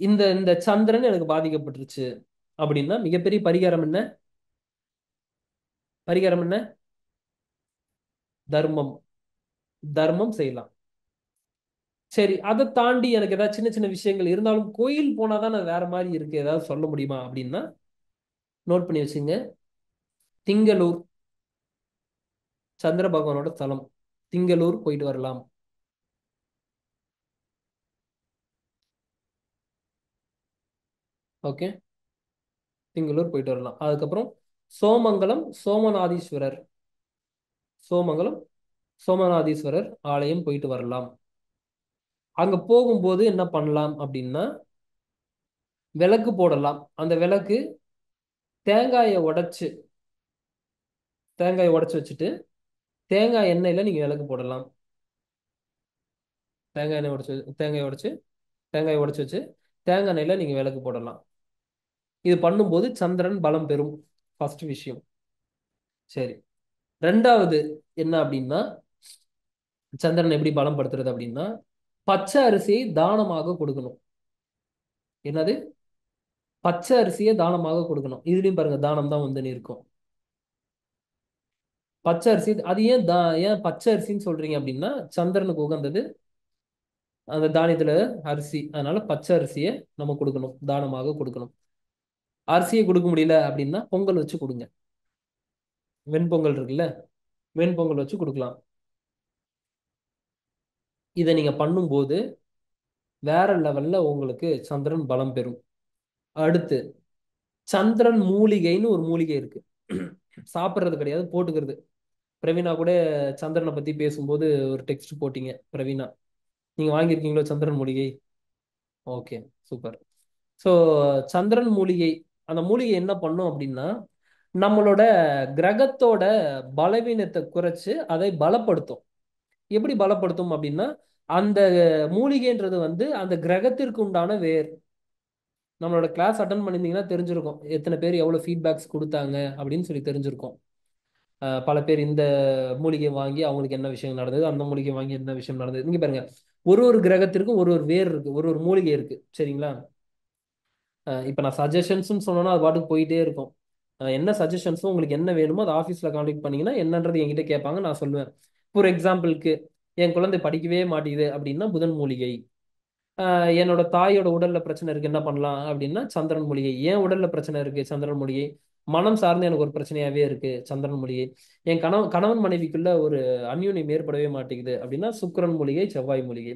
இந்த இந்த சந்திரன் எனக்கு பாதிக்கப்பட்டுருச்சு அப்படின்னா மிகப்பெரிய பரிகாரம் என்ன? பரிகாரம் என்ன? தர்மம். தர்மம் செய்யலாம். சரி, அதை தாண்டி எனக்கு ஏதாவது சின்ன சின்ன விஷயங்கள் இருந்தாலும் கோயில் போனாதான் நான் வேற மாதிரி இருக்கு, ஏதாவது சொல்ல முடியுமா அப்படின்னா நோட் பண்ணி வச்சுங்க. திங்களூர் சந்திர பகவானோட தலம், திங்களூர் போயிட்டு வரலாம். ஓகே, திங்களூர் போயிட்டு வரலாம். அதுக்கப்புறம் சோமங்கலம் சோமநாதீஸ்வரர், சோமங்கலம் சோமநாதீஸ்வரர் ஆலயம் போயிட்டு வரலாம். அங்க போகும்போது என்ன பண்ணலாம் அப்படின்னா விளக்கு போடலாம். அந்த விளக்கு தேங்காயை உடைச்சு, தேங்காயை உடைச்சு வச்சுட்டு தேங்காய் எண்ணெயில நீங்க விளக்கு போடலாம். தேங்காய் எண்ணெய் உடைச்சு, தேங்காய் உடைச்சு, தேங்காய் உடைச்சு வச்சு தேங்காய் எண்ணெயில நீங்க விளக்கு போடலாம். இது பண்ணும்போது சந்திரன் பலம் பெறும். ஃபர்ஸ்ட் விஷயம். சரி, ரெண்டாவது என்ன அப்படின்னா சந்திரன் எப்படி பலம் படுத்துறது அப்படின்னா பச்சை அரிசியை தானமாக கொடுக்கணும். என்னது? பச்சை அரிசியை தானமாக கொடுக்கணும். இதுலயும் பாருங்க தானம் தான் வந்து இருக்கும். பச்சை அரிசி, அது ஏன் ஏன் பச்சை அரிசின்னு சொல்றீங்க அப்படின்னா சந்திரனுக்கு உகந்தது அந்த தானியத்துல அரிசி, அதனால பச்சை அரிசியை நம்ம கொடுக்கணும், தானமாக கொடுக்கணும். அரிசியை கொடுக்க முடியல அப்படின்னா பொங்கல் வச்சு கொடுங்க. வெண்பொங்கல் இருக்குல்ல, வெண்பொங்கல் வச்சு கொடுக்கலாம். இதை நீங்க பண்ணும்போது வேற லெவல்ல உங்களுக்கு சந்திரன் பலம் பெறும். அடுத்து சந்திரன் மூலிகைன்னு ஒரு மூலிகை இருக்கு. சாப்பிட்றது கிடையாது, போட்டுக்கிறது. பிரவீனா கூட சந்திரனை பத்தி பேசும்போது ஒரு டெக்ஸ்ட் போட்டீங்க பிரவீனா. நீங்க வாங்கியிருக்கீங்களோ சந்திரன் மூலிகை? Okay, super. ஸோ சந்திரன் மூலிகை, அந்த மூலிகை என்ன பண்ணும் அப்படின்னா நம்மளோட கிரகத்தோட பலவீனத்தை குறைச்சு அதை பலப்படுத்தும். எப்படி பலப்படுத்தும் அப்படின்னா அந்த மூலிகைன்றது வந்து அந்த கிரகத்திற்கு உண்டான வேர். நம்மளோட கிளாஸ் அட்டன் பண்ணியிருந்தீங்கன்னா தெரிஞ்சிருக்கும் எத்தனை பேர் எவ்வளவு ஃபீட்பேக்ஸ் கொடுத்தாங்க அப்படின்னு சொல்லி தெரிஞ்சிருக்கும். பல பேர் இந்த மூலிகை வாங்கி அவங்களுக்கு என்ன விஷயம் நடந்தது, அந்த மூலிகை வாங்கி என்ன விஷயம் நடந்தது. இங்க பாருங்க, ஒரு ஒரு கிரகத்திற்கும் ஒரு ஒரு வேர் இருக்கு, ஒரு ஒரு மூலிகை இருக்கு. சரிங்களா? இப்போ நான் சஜஷன்ஸ்னு சொன்னோன்னா அது பாட்டுக்கு போயிட்டே இருக்கும். என்ன சஜஷன்ஸும் உங்களுக்கு என்ன வேணுமோ அதை ஆஃபீஸில் கான்டாக்ட் பண்ணீங்கன்னா என்னன்றது என்கிட்ட கேட்பாங்க, நான் சொல்லுவேன். ஃபார் எக்ஸாம்பிளுக்கு என் குழந்தை படிக்கவே மாட்டேங்குது அப்படின்னா புதன் மூலிகை. என்னோட தாயோட உடல்ல பிரச்சனை இருக்கு, என்ன பண்ணலாம் அப்படின்னா சந்திரன் மூலிகை. ஏன் உடல்ல பிரச்சனை இருக்கு? சந்திரன் மூலிகை. மனம் சார்ந்து எனக்கு ஒரு பிரச்சனையாவே இருக்கு, சந்திரன் மூலிகை. என் கணவன் மனைவிக்குள்ள ஒரு அந்யோன்யம் ஏற்படவே மாட்டேங்குது அப்படின்னா சுக்கிரன் மூலிகை, செவ்வாய் மூலிகை.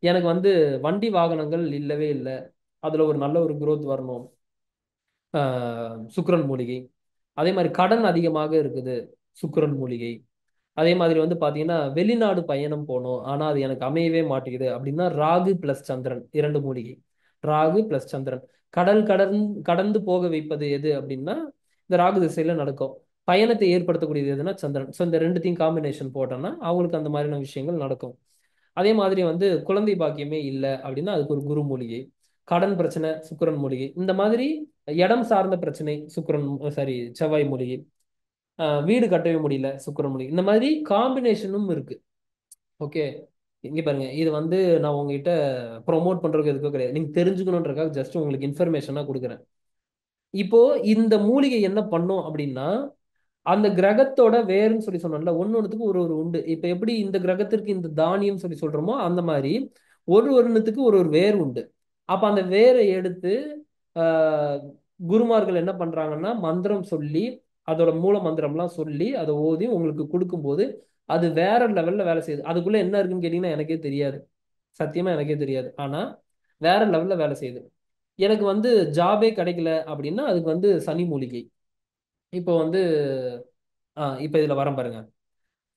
எனக்கு வந்து வண்டி வாகனங்கள் இல்லவே இல்லை, அதுல ஒரு நல்ல ஒரு growth வரணும், சுக்கிரன் மூலிகை. அதே மாதிரி கடன் அதிகமாக இருக்குது, சுக்கிரன் மூலிகை. அதே மாதிரி வந்து பாத்தீங்கன்னா வெளிநாடு பயணம் போகணும் ஆனா அது எனக்கு அமையவே மாட்டேங்குது அப்படின்னா ராகு பிளஸ் சந்திரன், இரண்டு மூலிகை. ராகு பிளஸ் சந்திரன். கடந்து போக வைப்பது எது அப்படின்னா இந்த ராகு திசையில நடக்கும். பயணத்தை ஏற்படுத்தக்கூடியது எதுனா சந்திரன். ஸோ இந்த ரெண்டுத்தையும் காம்பினேஷன் போட்டோம்னா அவங்களுக்கு அந்த மாதிரியான விஷயங்கள் நடக்கும். அதே மாதிரி வந்து குழந்தை பாக்கியமே இல்லை அப்படின்னா அதுக்கு ஒரு குரு மூலிகை. கடன் பிரச்சனை சுக்கிரன் மூலிகை. இந்த மாதிரி இடம் சார்ந்த பிரச்சனை சுக்கிரன், சாரி செவ்வாய் மூலிகை. வீடு கட்டவே முடியல சுக்கிரன் மூலிகை. இந்த மாதிரி காம்பினேஷனும் இருக்கு. ஓகே, இங்க பாருங்க, இது வந்து நான் உங்ககிட்ட ப்ரோமோட் பண்றதுக்கு எதுக்கும் கிடையாது, நீங்க தெரிஞ்சுக்கணுன்றக்காக ஜஸ்ட் உங்களுக்கு இன்ஃபர்மேஷனா கொடுக்குறேன். இப்போ இந்த மூலிகை என்ன பண்ணும் அப்படின்னா, அந்த கிரகத்தோட வேர்ன்னு சொல்லி சொன்னோம்ல, ஒன்னொன்னுத்துக்கு ஒரு ஒரு உண்டு. இப்ப எப்படி இந்த கிரகத்திற்கு இந்த தானியம் சொல்லி சொல்றோமோ அந்த மாதிரி ஒரு ஒன்னுத்துக்கு ஒரு ஒரு வேர் உண்டு. அப்ப அந்த வேரை எடுத்து ஆஹ், குருமார்கள் என்ன பண்றாங்கன்னா மந்திரம் சொல்லி, அதோட மூல மந்திரம்லாம் சொல்லி அதை ஓதி உங்களுக்கு கொடுக்கும்போது அது வேற லெவல்ல வேலை செய்யுது. அதுக்குள்ள என்ன இருக்குன்னு கேட்டீங்கன்னா எனக்கே தெரியாது, சத்தியமா எனக்கே தெரியாது. ஆனா வேற லெவல்ல வேலை செய்யுது. எனக்கு வந்து ஜாபே கிடைக்கல அப்படின்னா அதுக்கு வந்து சனி மூலிகை. இப்போ வந்து இப்போ இதுல வரேன் பாருங்க,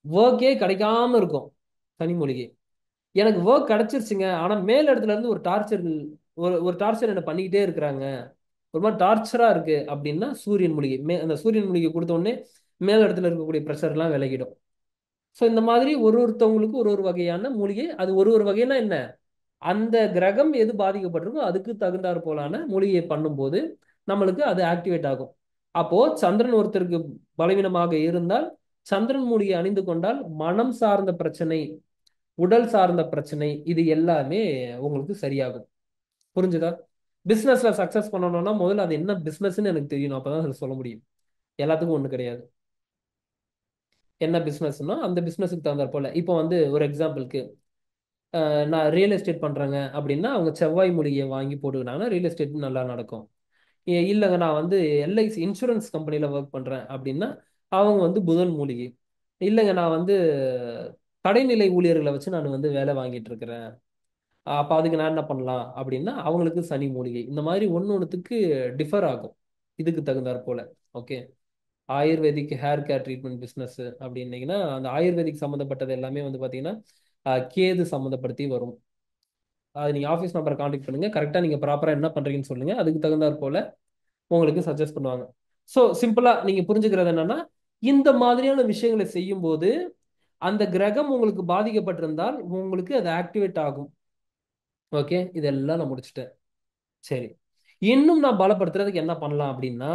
ஒர்க்கே கிடைக்காம இருக்கும் சனி மூலிகை. எனக்கு ஒர்க் கிடைச்சிருச்சுங்க, ஆனா மேல் இடத்துல இருந்து ஒரு டார்ச்சர், ஒரு ஒரு டார்ச்சர் என்ன பண்ணிக்கிட்டே இருக்கிறாங்க, ஒரு மாதிரி டார்ச்சரா இருக்கு அப்படின்னா சூரியன் மூலிகை. அந்த சூரியன் மூலிகை கொடுத்த உடனே மேல் இடத்துல இருக்கக்கூடிய ப்ரெஷர்லாம் விலகிடும். ஸோ இந்த மாதிரி ஒரு ஒருத்தவங்களுக்கு ஒரு ஒரு வகையான மூலிகை. அது ஒரு ஒரு வகைன்னா என்ன, அந்த கிரகம் எது பாதிக்கப்பட்டிருக்கோ அதுக்கு தகுந்தாற் போலான மூலிகையை பண்ணும்போது நம்மளுக்கு அது ஆக்டிவேட் ஆகும். அப்போ சந்திரன் ஒருத்தருக்கு பலவீனமாக இருந்தால் சந்திரன் மூலிகை அணிந்து கொண்டால் மனம் சார்ந்த பிரச்சனை, உடல் சார்ந்த பிரச்சனை, இது எல்லாமே உங்களுக்கு சரியாகும். புரிஞ்சுதா? பிசினஸ்ல சக்சஸ் பண்ணணும்னா முதல்ல அது என்ன பிசினஸ்ன்னு எனக்கு தெரியணும், அப்பதான் அதை சொல்ல முடியும். எல்லாத்துக்கும் ஒண்ணு கிடையாது. என்ன பிசினஸ்னா அந்த பிசினஸுக்கு தகுந்தாற் போல. இப்போ வந்து ஒரு எக்ஸாம்பிளுக்கு நான் ரியல் எஸ்டேட் பண்றேங்க அப்படின்னா அவங்க செவ்வாய் மூலிகையை வாங்கி போட்டுக்கிட்டாங்கன்னா ரியல் எஸ்டேட் நல்லா நடக்கும். இல்லைங்க நான் வந்து எல்ஐசி இன்சூரன்ஸ் கம்பெனில ஒர்க் பண்றேன் அப்படின்னா அவங்க வந்து புதன் மூலிகை. இல்லைங்க நான் வந்து கடைநிலை ஊழியர்களை வச்சு நான் வந்து வேலை வாங்கிட்டு இருக்கிறேன், அப்ப அதுக்கு நான் என்ன பண்ணலாம் அப்படின்னா அவங்களுக்கு சனி மூலிகை. இந்த மாதிரி ஒன்னொன்னுத்துக்கு டிஃபர் ஆகும் இதுக்கு தகுந்தாற் போல. Okay, ayurvedic hair care treatment business அப்படின்னீங்கன்னா அந்த ஆயுர்வேதிக் சம்மந்தப்பட்டது எல்லாமே வந்து பார்த்தீங்கன்னா கேது சம்மந்தப்படுத்தி வரும். அது நீங்கள் ஆஃபீஸ் நம்பரை காண்டாக்ட் பண்ணுங்க, கரெக்டாக நீங்கள் ப்ராப்பராக என்ன பண்ணுறீங்கன்னு சொல்லுங்க, அதுக்கு தகுந்தாற் போல உங்களுக்கு சஜஸ்ட் பண்ணுவாங்க. ஸோ சிம்பிளாக நீங்கள் புரிஞ்சுக்கிறது என்னன்னா, இந்த மாதிரியான விஷயங்களை செய்யும்போது அந்த கிரகம் உங்களுக்கு பாதிக்கப்பட்டிருந்தால் உங்களுக்கு அது ஆக்டிவேட் ஆகும். ஓகே, இதெல்லாம் நான் முடிச்சுட்டேன். சரி, இன்னும் நான் பலப்படுத்துறதுக்கு என்ன பண்ணலாம் அப்படின்னா,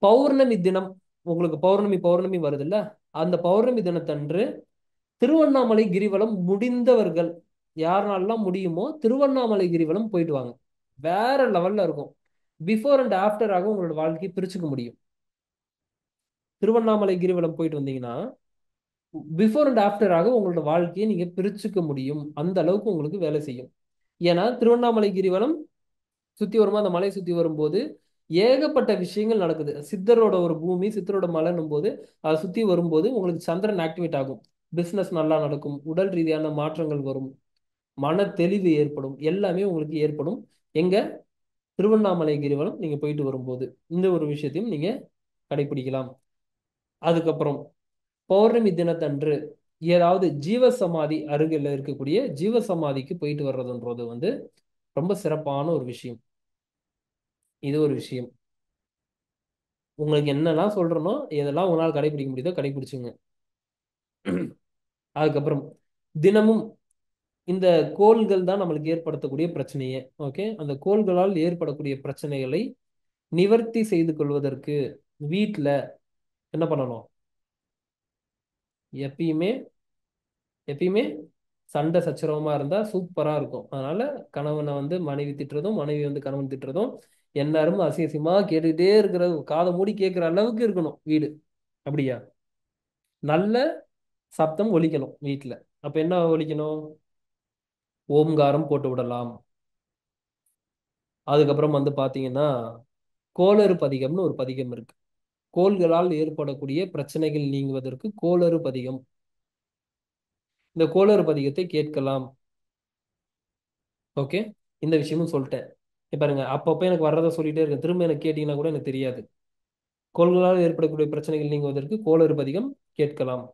பௌர்ணமி தினம், உங்களுக்கு பௌர்ணமி பௌர்ணமி வருது இல்ல, அந்த பௌர்ணமி தினத்தன்று திருவண்ணாமலை கிரிவலம் முடிந்தவர்கள் யாருனாலாம் முடியுமோ திருவண்ணாமலை கிரிவலம் போயிட்டு வாங்க. வேற லெவல்ல இருக்கும். பிஃபோர் அண்ட் ஆஃப்டராக உங்களோட வாழ்க்கையை பிரிச்சுக்க முடியும். திருவண்ணாமலை கிரிவலம் போயிட்டு வந்தீங்கன்னா பிஃபோர் அண்ட் ஆஃப்டராக உங்களோட வாழ்க்கையை நீங்க பிரிச்சுக்க முடியும். அந்த அளவுக்கு உங்களுக்கு வேலை செய்யும். ஏன்னா திருவண்ணாமலை கிரிவலம் சுத்தி வரும்போது, அந்த மலையை சுத்தி வரும்போது ஏகப்பட்ட விஷயங்கள் நடக்குது. சித்தரோட ஒரு பூமி, சித்தரோட மலைன்னும் போது அதை சுத்தி வரும்போது உங்களுக்கு சந்திரன் ஆக்டிவேட் ஆகும். பிசினஸ் நல்லா நடக்கும், உடல் ரீதியான மாற்றங்கள் வரும், மன தெளிவு ஏற்படும், எல்லாமே உங்களுக்கு ஏற்படும். எங்க திருவண்ணாமலை கிரிவலம் நீங்க போயிட்டு வரும்போது இந்த ஒரு விஷயத்தையும் நீங்க கடைபிடிக்கலாம். அதுக்கப்புறம் பௌர்ணமி தினத்தன்று ஏதாவது ஜீவசமாதி அருகில் இருக்கக்கூடிய ஜீவசமாதிக்கு போயிட்டு வர்றதுன்றது வந்து ரொம்ப சிறப்பான ஒரு விஷயம். இது ஒரு விஷயம். உங்களுக்கு என்னெல்லாம் சொல்றனோ எதெல்லாம் உங்களால் கடைபிடிக்க முடியுதோ கடைபிடிச்சுங்க. அதுக்கப்புறம் தினமும் இந்த கோள்கள் தான் நம்மளுக்கு ஏற்படுத்தக்கூடிய பிரச்சனையே. ஓகே, அந்த கோள்களால் ஏற்படக்கூடிய பிரச்சனைகளை நிவர்த்தி செய்து கொள்வதற்கு வீட்டில் என்ன பண்ணணும், எப்பயுமே எப்பயுமே சண்டை சச்சரவமா இருந்தா சூப்பரா இருக்கும். அதனால கணவனை வந்து மனைவி திட்டுறதும், மனைவி வந்து கணவன் திட்டுறதும் எல்லாரும் அசிங்கமா கேட்டுக்கிட்டே இருக்கிறது, காதை மூடி கேட்கிற அளவுக்கு இருக்கணும் வீடு. அப்படியா? நல்ல சப்தம் ஒலிக்கணும் வீட்டுல. அப்ப என்ன ஒலிக்கணும்? ஓம்காரம் போட்டு விடலாம். அதுக்கப்புறம் வந்து பாத்தீங்கன்னா கோளறு பதிகம்னு ஒரு பதிகம் இருக்கு. கோள்களால் ஏற்படக்கூடிய பிரச்சனைகள் நீங்குவதற்கு கோளறு பதிகம். இந்த கோளறு பதிகத்தை கேட்கலாம். ஓகே, இந்த விஷயமும் சொல்லிட்டேன். இப்ப பாருங்க, அப்பப்போ எனக்கு வர்றதை சொல்லிட்டே இருக்கேன், திரும்ப எனக்கு கேட்டீங்கன்னா கூட எனக்கு தெரியாது. கோள்களால் ஏற்படக்கூடிய பிரச்சனைகள் நீங்குவதற்கு கோளறு பதிகம் கேட்கலாம்.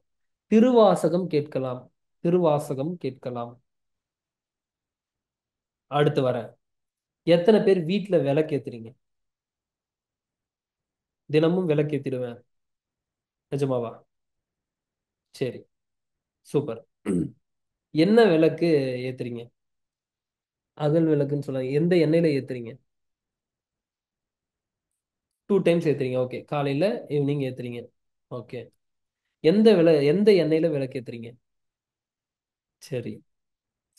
திருவாசகம் கேட்கலாம். திருவாசகம் கேட்கலாம். அடுத்து வரேன், எத்தனை பேர் வீட்டுல விளக்கேத்துறீங்க? தினமும் விளக்கேத்திடுவேன், நிஜமாவா? சரி, சூப்பர். என்ன விளக்கு ஏத்துறீங்க? அகல் விளக்குன்னு சொல்லுவாங்க. எந்த எண்ணெயில ஏத்துறீங்க? 2 டைம்ஸ் ஏத்துறீங்க. ஓகே, காலையில ஈவினிங் ஏத்துறீங்க. ஓகே. எந்த எண்ணெயில விளக்கு ஏத்துறீங்க? சரி,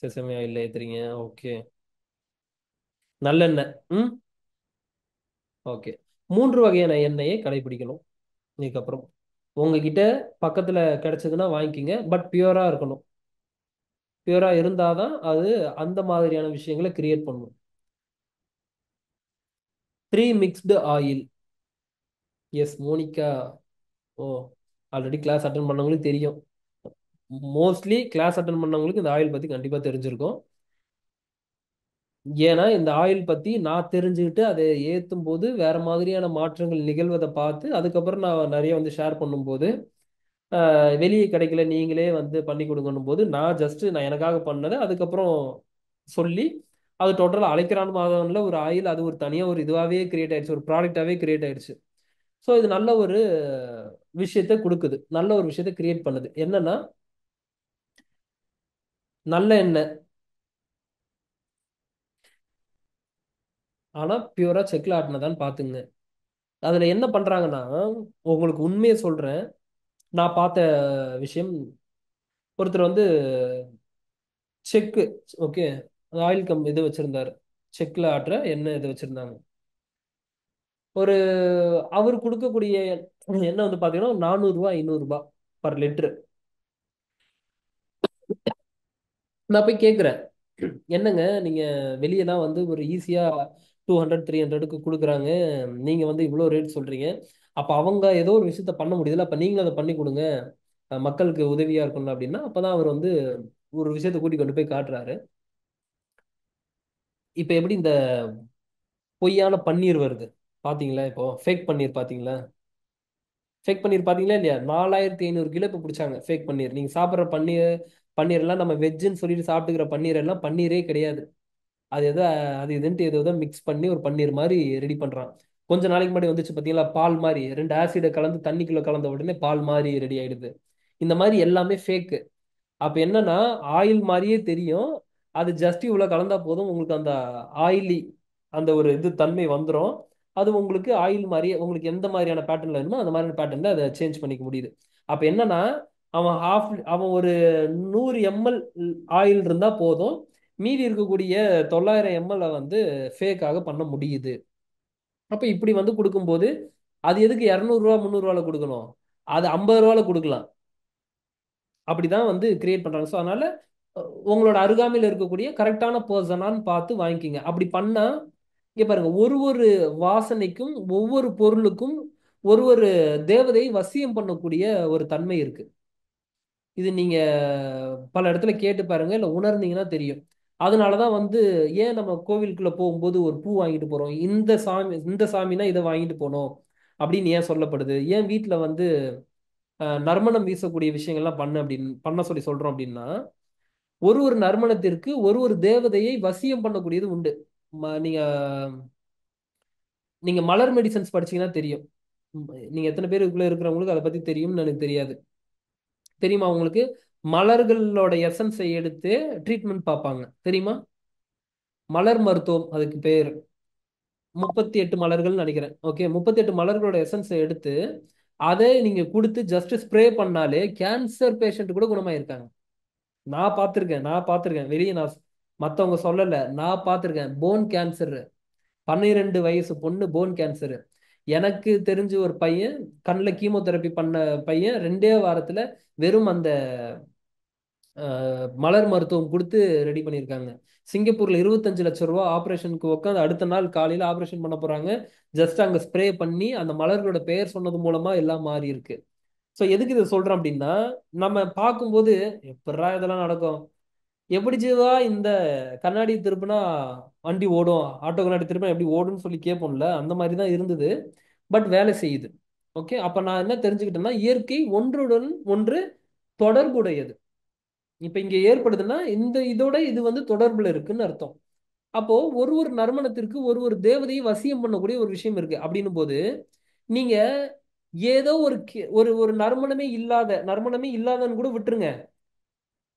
செசமி ஆயில்ல ஏத்துறீங்க. ஓகே. நல்லெண்ணெய். ம். ஓகே. 3 வகையான எண்ணெயை கடைபிடிக்கணும். இதுக்கப்புறம் உங்ககிட்ட பக்கத்துல கிடைச்சதுன்னா வாங்கிக்கிங்க. பட் பியூரா இருக்கணும். பியூரா இருந்தாதான் அது அந்த மாதிரியான விஷயங்களை கிரியேட் பண்ணும். 3 mixed oil. Yes Monica. Oh, already class attend பண்ணவங்களுக்கு தெரியும். மோஸ்ட்லி கிளாஸ் அட்டன் பண்ணவங்களுக்கு இந்த ஆயில் பத்தி கண்டிப்பா தெரிஞ்சிருக்கும். ஏன்னா இந்த ஆயில் பத்தி நான் தெரிஞ்சுக்கிட்டு அதை ஏத்தும் போது வேற மாதிரியான மாற்றங்கள் நிகழ்வதை பார்த்து அதுக்கப்புறம் நான் நிறைய வந்து ஷேர் பண்ணும்போது வெளியே கிடைக்கல, நீங்களே வந்து பண்ணி கொடுக்கணும் போது நான் எனக்காக பண்ணதை அதுக்கப்புறம் சொல்லி அது டோட்டலாக அழைக்கிறான் மாதம்ல ஒரு ஆயில் அது ஒரு தனியாக ஒரு இதுவாகவே கிரியேட் ஆயிடுச்சு, ஒரு ப்ராடக்டாகவே கிரியேட் ஆயிடுச்சு. ஸோ இது நல்ல ஒரு விஷயத்த கொடுக்குது, நல்ல ஒரு விஷயத்த கிரியேட் பண்ணுது. என்னன்னா நல்ல எண்ணெய், ஆனால் பியூரா செக்ல ஆட்டினதான்னு பார்த்துங்க. அதில் என்ன பண்ணுறாங்கன்னா, உங்களுக்கு உண்மையை சொல்கிறேன், நான் பார்த்த விஷயம். ஒருத்தர் வந்து செக்கு, ஓகே, ஆயில் இது வச்சிருந்தாரு, செக்ல ஆட்டுற எண்ணெய் இது வச்சிருந்தாங்க. ஒரு அவர் கொடுக்கக்கூடிய எண்ணெய் வந்து பாத்தீங்கன்னா 400 ரூபாய் 500 ரூபாய் பர் லிட்டரு. நான் போய் கேட்குறேன், என்னங்க நீங்க வெளியெல்லாம் வந்து ஒரு ஈஸியா 200 300க்கு கொடுக்குறாங்க, நீங்க வந்து இவ்வளோ ரேட் சொல்றீங்க, அப்ப அவங்க ஏதோ ஒரு விஷயத்த பண்ண முடியுதுல்ல, அப்ப நீங்களும் அதை பண்ணி கொடுங்க, மக்களுக்கு உதவியா இருக்கணும் அப்படின்னா. அப்பதான் அவர் வந்து ஒரு விஷயத்த கூட்டி கொண்டு போய் காட்டுறாரு. இப்ப எப்படி இந்த பொய்யான பன்னீர் வருது பாத்தீங்களா? இப்போ ஃபேக் பன்னீர் பாத்தீங்களா? ஃபேக் பன்னீர் பாத்தீங்களா இல்லையா? 4500 கிலோ இப்போ பிடிச்சாங்க ஃபேக் பன்னீர். நீங்க சாப்பிட்ற பன்னீர் எல்லாம் நம்ம வெஜ்ஜுன்னு சொல்லிட்டு சாப்பிட்டுக்கிற பன்னீர் எல்லாம் பன்னீரே கிடையாது. அது எதோ அது இதுன்ட்டு ஏதோ மிக்ஸ் பண்ணி ஒரு பன்னீர் மாதிரி ரெடி பண்றான். கொஞ்ச நாளைக்கு முன்னாடி வந்துச்சு பாத்தீங்களா, பால் மாதிரி 2 ஆசிடை கலந்து தண்ணிக்குள்ள கலந்த உடனே பால் மாதிரி ரெடி ஆயிடுது. இந்த மாதிரி எல்லாமே ஃபேக்கு. அப்ப என்னன்னா ஆயில் மாதிரியே தெரியும், அது ஜஸ்ட் இவ்வளவு கலந்தா போதும் உங்களுக்கு அந்த ஆயிலி அந்த ஒரு இது தன்மை வந்துடும். அது உங்களுக்கு ஆயில் மாதிரியே உங்களுக்கு எந்த மாதிரியான பேட்டர்ன்ல வேணுமோ அந்த மாதிரியான பேட்டர்ன்ல அதை சேஞ்ச் பண்ணிக்க முடியுது. அப்ப என்னன்னா அவன் ஒரு 100 ml ஆயில் இருந்தா போதும், மீதி இருக்கக்கூடிய 900 ml வந்து ஃபேக்காக பண்ண முடியுது. அப்ப இப்படி வந்து கொடுக்கும்போது அது எதுக்கு 200 ரூபா 300 ரூபால கொடுக்கணும், அது 50 ரூபால கொடுக்கலாம். அப்படிதான் வந்து கிரியேட் பண்றாங்க. ஸோ அதனால உங்களோட அருகாமையில் இருக்கக்கூடிய கரெக்டான பர்சனான்னு பார்த்து வாங்கிக்கிங்க. அப்படி பண்ணா இங்க பாருங்க, ஒரு ஒரு வாசனைக்கும் ஒவ்வொரு பொருளுக்கும் ஒரு ஒரு தேவதையை வசியம் பண்ணக்கூடிய ஒரு தன்மை இருக்கு. இது நீங்க பல இடத்துல கேட்டு பாருங்க, இல்லை உணர்ந்தீங்கன்னா தெரியும். அதனாலதான் வந்து ஏன் நம்ம கோவிலுக்குள்ள போகும்போது ஒரு பூ வாங்கிட்டு போறோம், இந்த சாமினா இதை வாங்கிட்டு போனோம் அப்படின்னு ஏன் சொல்லப்படுது, ஏன் வீட்டுல வந்து நறுமணம் வீசக்கூடிய விஷயங்கள்லாம் பண்ண சொல்லி சொல்றோம் அப்படின்னா, ஒரு ஒரு நறுமணத்திற்கு ஒரு ஒரு தேவதையை வசியம் பண்ணக்கூடியது உண்டு. நீங்க நீங்க மலர் மெடிசன்ஸ் படிச்சீங்கன்னா தெரியும். நீங்க எத்தனை பேருக்குள்ள இருக்கிறவங்களுக்கு அதை பத்தி தெரியும்னு எனக்கு தெரியாது. தெரியுமா உங்களுக்கு? மலர்களோட எசன்ஸை எடுத்து ட்ரீட்மெண்ட் பார்ப்பாங்க, தெரியுமா? மலர் மருத்துவம் அதுக்கு பேர். 38 மலர்கள் நினைக்கிறேன். ஓகே, 38 மலர்களோட எசன்ஸை எடுத்து அதை நீங்க கொடுத்து ஜஸ்ட் ஸ்ப்ரே பண்ணாலே கேன்சர் பேஷண்ட் கூட குணமாயிருக்காங்க. நான் பார்த்திருக்கேன் வெளியே. நான் மத்தவங்க சொல்லல, நான் பார்த்திருக்கேன். போன் கேன்சர், 12 வயசு பொண்ணு போன் கேன்சர். எனக்கு தெரிஞ்ச ஒரு பையன் கண்ணில் கீமோதெரப்பி பண்ண பையன் 2 வாரத்துல வெறும் அந்த மலர் மருத்துவம் கொடுத்து ரெடி பண்ணியிருக்காங்க. சிங்கப்பூர்ல 25 லட்சம் ரூபா ஆபரேஷனுக்கு உட்காந்து அடுத்த நாள் காலையில ஆபரேஷன் பண்ண போறாங்க. ஜஸ்ட் அங்க ஸ்ப்ரே பண்ணி அந்த மலர்களோட பெயர் சொன்னது மூலமா எல்லாம் மாறி இருக்கு. ஸோ எதுக்கு இதை சொல்றோம் அப்படின்னா, நம்ம பார்க்கும்போது எப்படா இதெல்லாம் நடக்கும், எப்படி ஜீவா இந்த கண்ணாடி திருப்பினா வண்டி ஓடும், ஆட்டோ கண்ணாடி திருப்பினா எப்படி ஓடும்னு சொல்லி கேட்போம்ல, அந்த மாதிரி தான் இருந்தது. பட் வேலை செய்யுது. ஓகே, அப்ப நான் என்ன தெரிஞ்சுக்கிட்டேன்னா, இயற்கை ஒன்றுடன் ஒன்று தொடர்புடையது. இப்ப இங்க ஏற்படுதுன்னா இந்த இதோட இது வந்து தொடர்புல இருக்குன்னு அர்த்தம். அப்போ ஒரு ஒரு நறுமணத்திற்கு ஒரு ஒரு தேவதையை வசியம் பண்ணக்கூடிய ஒரு விஷயம் இருக்கு அப்படின்னும் போது, நீங்க ஏதோ ஒரு ஒரு நறுமணமே இல்லாதன்னு கூட விட்டுருங்க,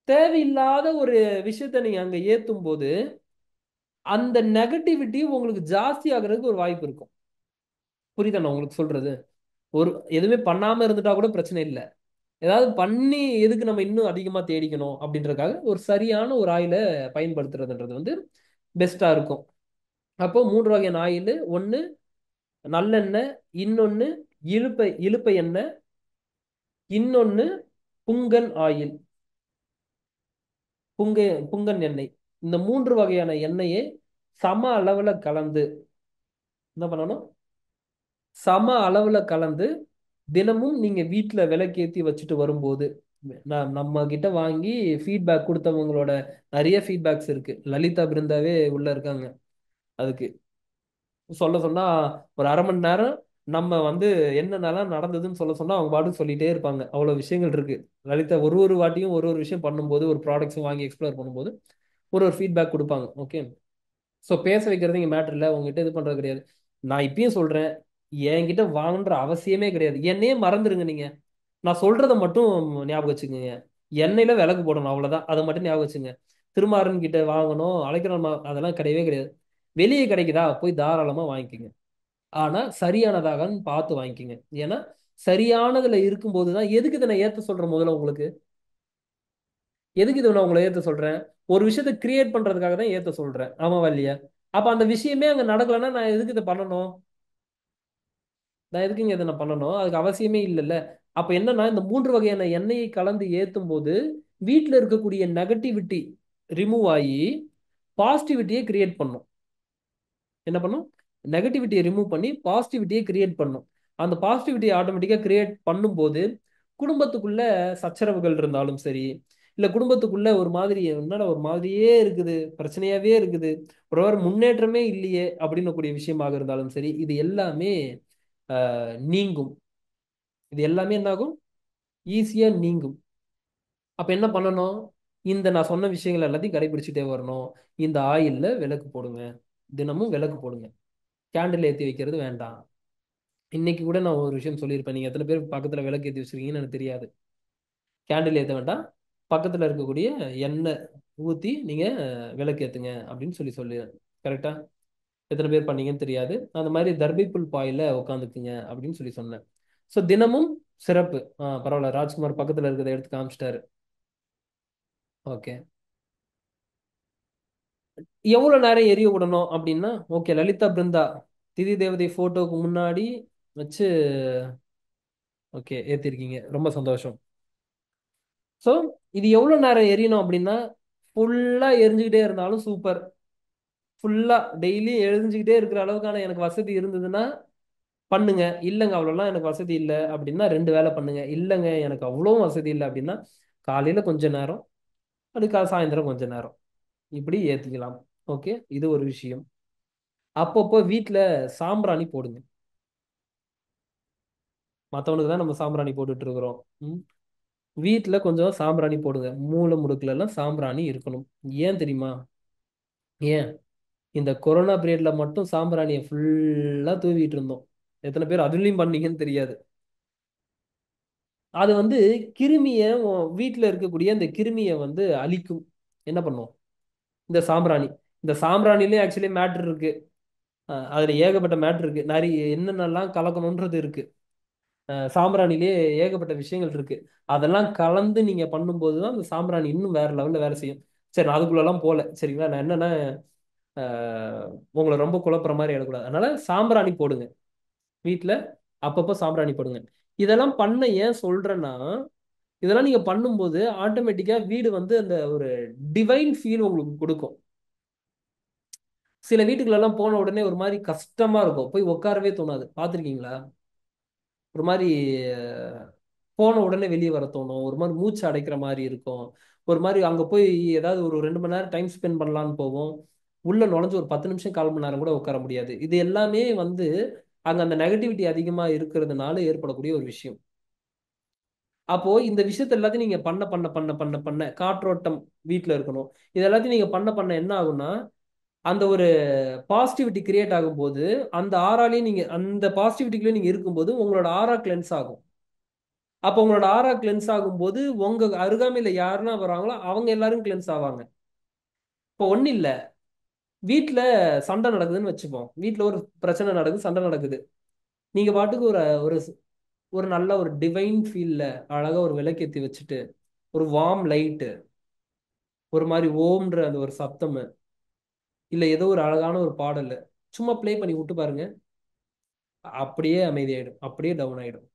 தேவையில்லாத ஒரு விஷயத்த நீங்க அங்க ஏத்தும் போது அந்த நெகட்டிவிட்டி உங்களுக்கு ஜாஸ்தி ஆகுறதுக்கு ஒரு வாய்ப்பு இருக்கும். புரியுதா நான் உங்களுக்கு சொல்றது? ஒரு எதுவுமே பண்ணாம இருந்துட்டா கூட பிரச்சனை இல்லை. ஏதாவது பண்ணி எதுக்கு நம்ம இன்னும் அதிகமா தேடிக்கணும் அப்படின்றதுக்காக ஒரு சரியான ஒரு ஆயிலை பயன்படுத்துறதுன்றது வந்து பெஸ்டா இருக்கும். அப்போ 3 வகையான ஆயில். ஒன்று நல்லெண்ணெய், இன்னொன்று இலுப்பை எண்ணெய், இன்னொன்று புங்கன் ஆயில், புங்க புங்கன் எண்ணெய். இந்த 3 வகையான எண்ணெயை சம அளவுல கலந்து என்ன பண்ணணும்? சம அளவுல கலந்து தினமும் நீங்க வீட்டுல விளக்கேத்தி வச்சுட்டு வரும்போது, நம்ம கிட்ட வாங்கி ஃபீட்பேக் கொடுத்தவங்களோட நிறைய ஃபீட்பேக்ஸ் இருக்கு. லலிதா பிருந்தாவே உள்ள இருக்காங்க. அதுக்கு சொல்ல சொன்னா ஒரு அரை மணி நேரம் நம்ம வந்து என்னென்னலாம் நடந்ததுன்னு சொல்ல சொன்னா அவங்க பாட்டுக்கு சொல்லிட்டே இருப்பாங்க. அவ்வளவு விஷயங்கள் இருக்கு. லலிதா ஒரு ஒரு வாட்டியும் ஒரு ஒரு விஷயம் பண்ணும்போது, ஒரு ப்ராடக்ட்ஸும் வாங்கி எக்ஸ்ப்ளோர் பண்ணும்போது ஒரு ஒரு ஃபீட்பேக் கொடுப்பாங்க. ஓகே. ஸோ பேச வைக்கிறது இங்கே மேட்டர் இல்லை, உங்ககிட்ட இது பண்றது கிடையாது. நான் இப்பயும் சொல்றேன், என்கிட்ட வாங்கன்ற அவசியமே கிடையாது. என்னையே மறந்துருங்க நீங்க. நான் சொல்றதை மட்டும் ஞாபகம் வச்சுக்கோங்க. எண்ணெயில விளக்கு போடணும், அவ்வளவுதான். அதை மட்டும் ஞாபகம் வச்சுங்க. திருமாறன் கிட்ட வாங்கணும், அழைக்கிறோம், அதெல்லாம் கிடையவே கிடையாது. வெளியே கிடைக்குதா போய் தாராளமா வாங்கிக்கோங்க. ஆனா சரியானதாகன்னு பார்த்து வாங்கிக்கோங்க. ஏன்னா சரியானதுல இருக்கும்போது தான். எதுக்கு இதை நான் ஏத்த சொல்றேன் முதல்ல உங்களுக்கு? எதுக்கு இதை நான் உங்களை ஏத்த சொல்றேன்? ஒரு விஷயத்தை கிரியேட் பண்றதுக்காக தான் ஏத்த சொல்றேன். ஆமாவா இல்லையா? அப்ப அந்த விஷயமே அங்க நடக்கலைன்னா நான் எதுக்கு இதை பண்ணணும்? நான் எதுக்குங்க இதை நான் பண்ணணும்? அதுக்கு அவசியமே இல்லைல்ல. அப்ப என்னன்னா, இந்த 3 வகையான எண்ணெயை கலந்து ஏத்தும் போது வீட்டுல இருக்கக்கூடிய நெகட்டிவிட்டி ரிமூவ் ஆகி பாசிட்டிவிட்டியை கிரியேட் பண்ணும். என்ன பண்ணும்? நெகட்டிவிட்டியை ரிமூவ் பண்ணி பாசிட்டிவிட்டியை கிரியேட் பண்ணும். அந்த பாசிட்டிவிட்டியை ஆட்டோமேட்டிக்கா கிரியேட் பண்ணும்போது குடும்பத்துக்குள்ள சச்சரவுகள் இருந்தாலும் சரி, இல்ல குடும்பத்துக்குள்ள ஒரு மாதிரி என்னடா ஒரு மாதிரியே இருக்குது, பிரச்சனையாவே இருக்குது, ஒரு முன்னேற்றமே இல்லையே அப்படின்னு கூடிய விஷயமாக இருந்தாலும் சரி, இது எல்லாமே நீங்கும். இது எல்லாமே என்ன ஆகும்? ஈஸியா நீங்கும். அப்ப என்ன பண்ணணும்? இந்த நான் சொன்ன விஷயங்கள் எல்லாத்தையும் கடைபிடிச்சிட்டே வரணும். இந்த ஆயில்ல விளக்கு போடுங்க, தினமும் விளக்கு போடுங்க. கேண்டில் ஏற்றி வைக்கிறது வேண்டாம். இன்னைக்கு கூட நான் ஒரு விஷயம் சொல்லியிருப்பேன். நீங்க எத்தனை பேர் பக்கத்துல விளக்கு ஏற்றி வச்சிருக்கீங்கன்னு எனக்கு தெரியாது. கேண்டில் ஏற்ற வேண்டாம், பக்கத்துல இருக்கக்கூடிய எண்ணெய் ஊத்தி நீங்க விளக்கு ஏத்துங்க அப்படின்னு சொல்லி கரெக்டா? எத்தனை பேர் பண்ணீங்கன்னு தெரியாது. அந்த மாதிரி தர்பைப்புல் பாயில உட்காந்துக்குங்க அப்படின்னு சொன்னேன். ஸோ தினமும் சிறப்பு. பரவாயில்ல, ராஜ்குமார் பக்கத்துல இருக்கிறத எடுத்து காமிச்சிட்டாரு. ஓகே. எவ்வளவு நேரம் எரிய விடணும் அப்படின்னா, ஓகே, லலிதா பிருந்தா திதி தேவதை போட்டோக்கு முன்னாடி வச்சு ஓகே ஏத்திருக்கீங்க, ரொம்ப சந்தோஷம். ஸோ இது எவ்வளவு நேரம் எரியணும் அப்படின்னா, ஃபுல்லா எரிஞ்சுக்கிட்டே இருந்தாலும் சூப்பர். ஃபுல்லா டெய்லி எரிஞ்சுக்கிட்டே இருக்கிற அளவுக்கான எனக்கு வசதி இருந்ததுன்னா பண்ணுங்க. இல்லைங்க அவ்வளோலாம் எனக்கு வசதி இல்லை அப்படின்னா 2 வேளை பண்ணுங்க. இல்லைங்க எனக்கு அவ்வளோ வசதி இல்லை அப்படின்னா காலையில கொஞ்ச நேரம், அதுக்காக சாயந்தரம் கொஞ்ச நேரம், இப்படி ஏத்திக்கலாம். ஓகே, இது ஒரு விஷயம். அப்பப்போ வீட்டுல சாம்பிராணி போடுங்க. மற்றவனுக்கு தான் நம்ம சாம்பிராணி போட்டுட்டு இருக்கிறோம். வீட்டுல கொஞ்சம் சாம்பிராணி போடுங்க. மூல முடுக்குல எல்லாம் சாம்பிராணி இருக்கணும். ஏன் தெரியுமா? ஏன் இந்த கொரோனா பீரியட்ல மட்டும் சாம்பிராணியை ஃபுல்லா தூவிட்டு இருந்தோம். எத்தனை பேர் அதுலயும் பண்ணீங்கன்னு தெரியாது. அது வந்து கிருமிய வீட்டுல இருக்கக்கூடிய அந்த கிருமியை வந்து அழிக்கும். என்ன பண்ணும் இந்த சாம்பிராணி? இந்த சாம்பிராணிலே ஆக்சுவலி மேட்ரு இருக்கு. அதுல ஏகப்பட்ட மேட்ரு இருக்கு. நிறைய என்னென்னலாம் கலக்கணும்ன்றது இருக்கு. சாம்பிராணிலே ஏகப்பட்ட விஷயங்கள் இருக்கு. அதெல்லாம் கலந்து நீங்க பண்ணும்போது தான் அந்த சாம்பிராணி இன்னும் வேற லெவல்ல வேலை செய்யும். சரி, நான் அதுக்குள்ளெல்லாம் போல. சரிங்களா? நான் என்னன்னா உங்களை ரொம்ப குழப்புற மாதிரி எடுக்கூடாது. அதனால சாம்பிராணி போடுங்க வீட்டுல. அப்பப்போ சாம்பிராணி போடுங்க. இதெல்லாம் பண்ண ஏன் சொல்றேன்னா, இதெல்லாம் நீங்க பண்ணும்போது ஆட்டோமேட்டிக்கா வீடு வந்து அந்த ஒரு டிவைன் ஃபீல் உங்களுக்கு கொடுக்கும். சில வீட்டுக்குள்ள எல்லாம் போன உடனே ஒரு மாதிரி கஷ்டமா இருக்கும், போய் உட்காரவே தோணாது. பார்த்துருக்கீங்களா? ஒரு மாதிரி அஹ், போன உடனே வெளியே வர தோணும். ஒரு மாதிரி மூச்சு அடைக்கிற மாதிரி இருக்கும். ஒரு மாதிரி அங்க போய் ஏதாவது ஒரு 2 மணி நேரம் டைம் ஸ்பெண்ட் பண்ணலான்னு போவோம். உள்ள நுழைஞ்சு ஒரு 10 நிமிஷம் 1/4 மணி நேரம் கூட உட்கார முடியாது. இது எல்லாமே வந்து அங்க அந்த நெகட்டிவிட்டி அதிகமா இருக்கிறதுனால ஏற்படக்கூடிய ஒரு விஷயம். அப்போ இந்த விஷயத்த எல்லாத்தையும் நீங்க பண்ண பண்ண பண்ண பண்ண பண்ண காற்றோட்டம் வீட்டுல இருக்கணும். இது எல்லாத்தையும் நீங்க பண்ண பண்ண என்ன ஆகும்னா, அந்த ஒரு பாசிட்டிவிட்டி கிரியேட் ஆகும்போது அந்த ஆறாலையும் நீங்க அந்த பாசிட்டிவிட்டிக்குள்ளே நீங்க இருக்கும்போது உங்களோட ஆறா கிளென்ஸ் ஆகும். அப்போ உங்களோட ஆறா கிளென்ஸ் ஆகும்போது உங்க அருகாமையில யாருன்னா வராங்களோ அவங்க எல்லாரும் கிளென்ஸ் ஆவாங்க. இப்போ ஒன்றும் இல்லை, வீட்ல சண்டை நடக்குதுன்னு வச்சுப்போம். வீட்ல ஒரு பிரச்சனை நடக்குது, சண்டை நடக்குது. நீங்க பாட்டுக்கு ஒரு ஒரு ஒரு நல்ல ஒரு டிவைன் ஃபீல்ல அழகா ஒரு விளக்கேத்தி வச்சுட்டு ஒரு வார்ம் லைட்டு, ஒரு மாதிரி ஓம்ன்ற அந்த ஒரு சத்தம், இல்ல ஏதோ ஒரு அழகான ஒரு பாடல் சும்மா ப்ளே பண்ணி விட்டு பாருங்க. அப்படியே அமைதியாயிடும், அப்படியே டவுன் ஆயிடும்.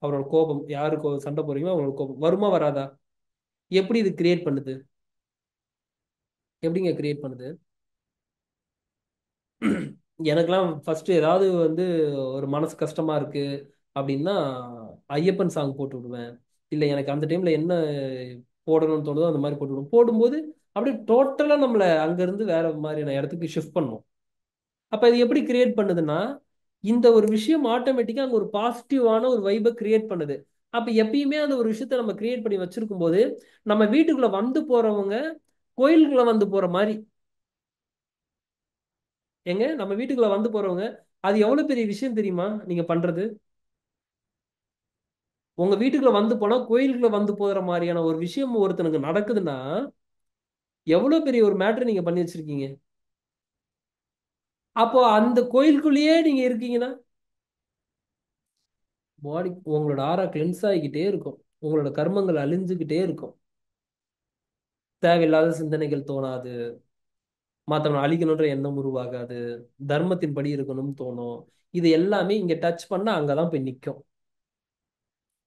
அவரோட கோபம், யாருக்கு சண்டை போறீங்களோ அவங்களோட கோபம் வருமா வராதா? எப்படி இது கிரியேட் பண்ணுது? எப்படிங்க கிரியேட் பண்ணுது? எனக்கெல்லாம் ஃபர்ஸ்ட் ஏதாவது வந்து ஒரு மனசு கஷ்டமா இருக்கு அப்படின்னா ஐயப்பன் சாங் போட்டு விடுவேன். இல்லை எனக்கு அந்த டைம்ல என்ன போடணும்னு தோணுதோ அந்த மாதிரி போட்டு விடுவேன். போடும்போது அப்படியே டோட்டலா நம்மளை அங்கிருந்து வேற மாதிரியான இடத்துக்கு ஷிஃப்ட் பண்ணும். அப்ப இது எப்படி கிரியேட் பண்ணுதுன்னா, இந்த ஒரு விஷயம் ஆட்டோமேட்டிக்கா அங்க ஒரு பாசிட்டிவான ஒரு வைபை கிரியேட் பண்ணுது. அப்ப எப்பயுமே அந்த ஒரு விஷயத்த நம்ம கிரியேட் பண்ணி வச்சிருக்கும் போது நம்ம வீட்டுக்குள்ள வந்து போறவங்க கோயிலுக்குள்ள வந்து போற மாதிரி. ஏங்க நம்ம வீட்டுக்குள்ள வந்து போறவங்க, அது எவ்வளவு பெரிய விஷயம் தெரியுமா நீங்க பண்றது? உங்க வீட்டுக்குள்ள வந்து போனா கோயிலுக்குள்ள வந்து போற மாதிரியான ஒரு விஷயம் ஒருத்தனுக்கு நடக்குதுன்னா எவ்வளவு பெரிய ஒரு மேட்டர் நீங்க பண்ணி வச்சிருக்கீங்க. அப்போ அந்த கோயிலுக்குள்ளேயே நீங்க இருக்கீங்கன்னா பாடி உங்களோட ஆறா கிளென்ஸ் ஆகிக்கிட்டே இருக்கும், உங்களோட கர்மங்கள் அழிஞ்சுக்கிட்டே இருக்கும், தேவையில்லாத சிந்தனைகள் தோணாது, மற்றவனை அழிக்கணுன்ற எண்ணம் உருவாகாது, தர்மத்தின் படி இருக்கணும்னு தோணும். இது எல்லாமே இங்க டச் பண்ணா அங்கதான் போய் நிற்கும்.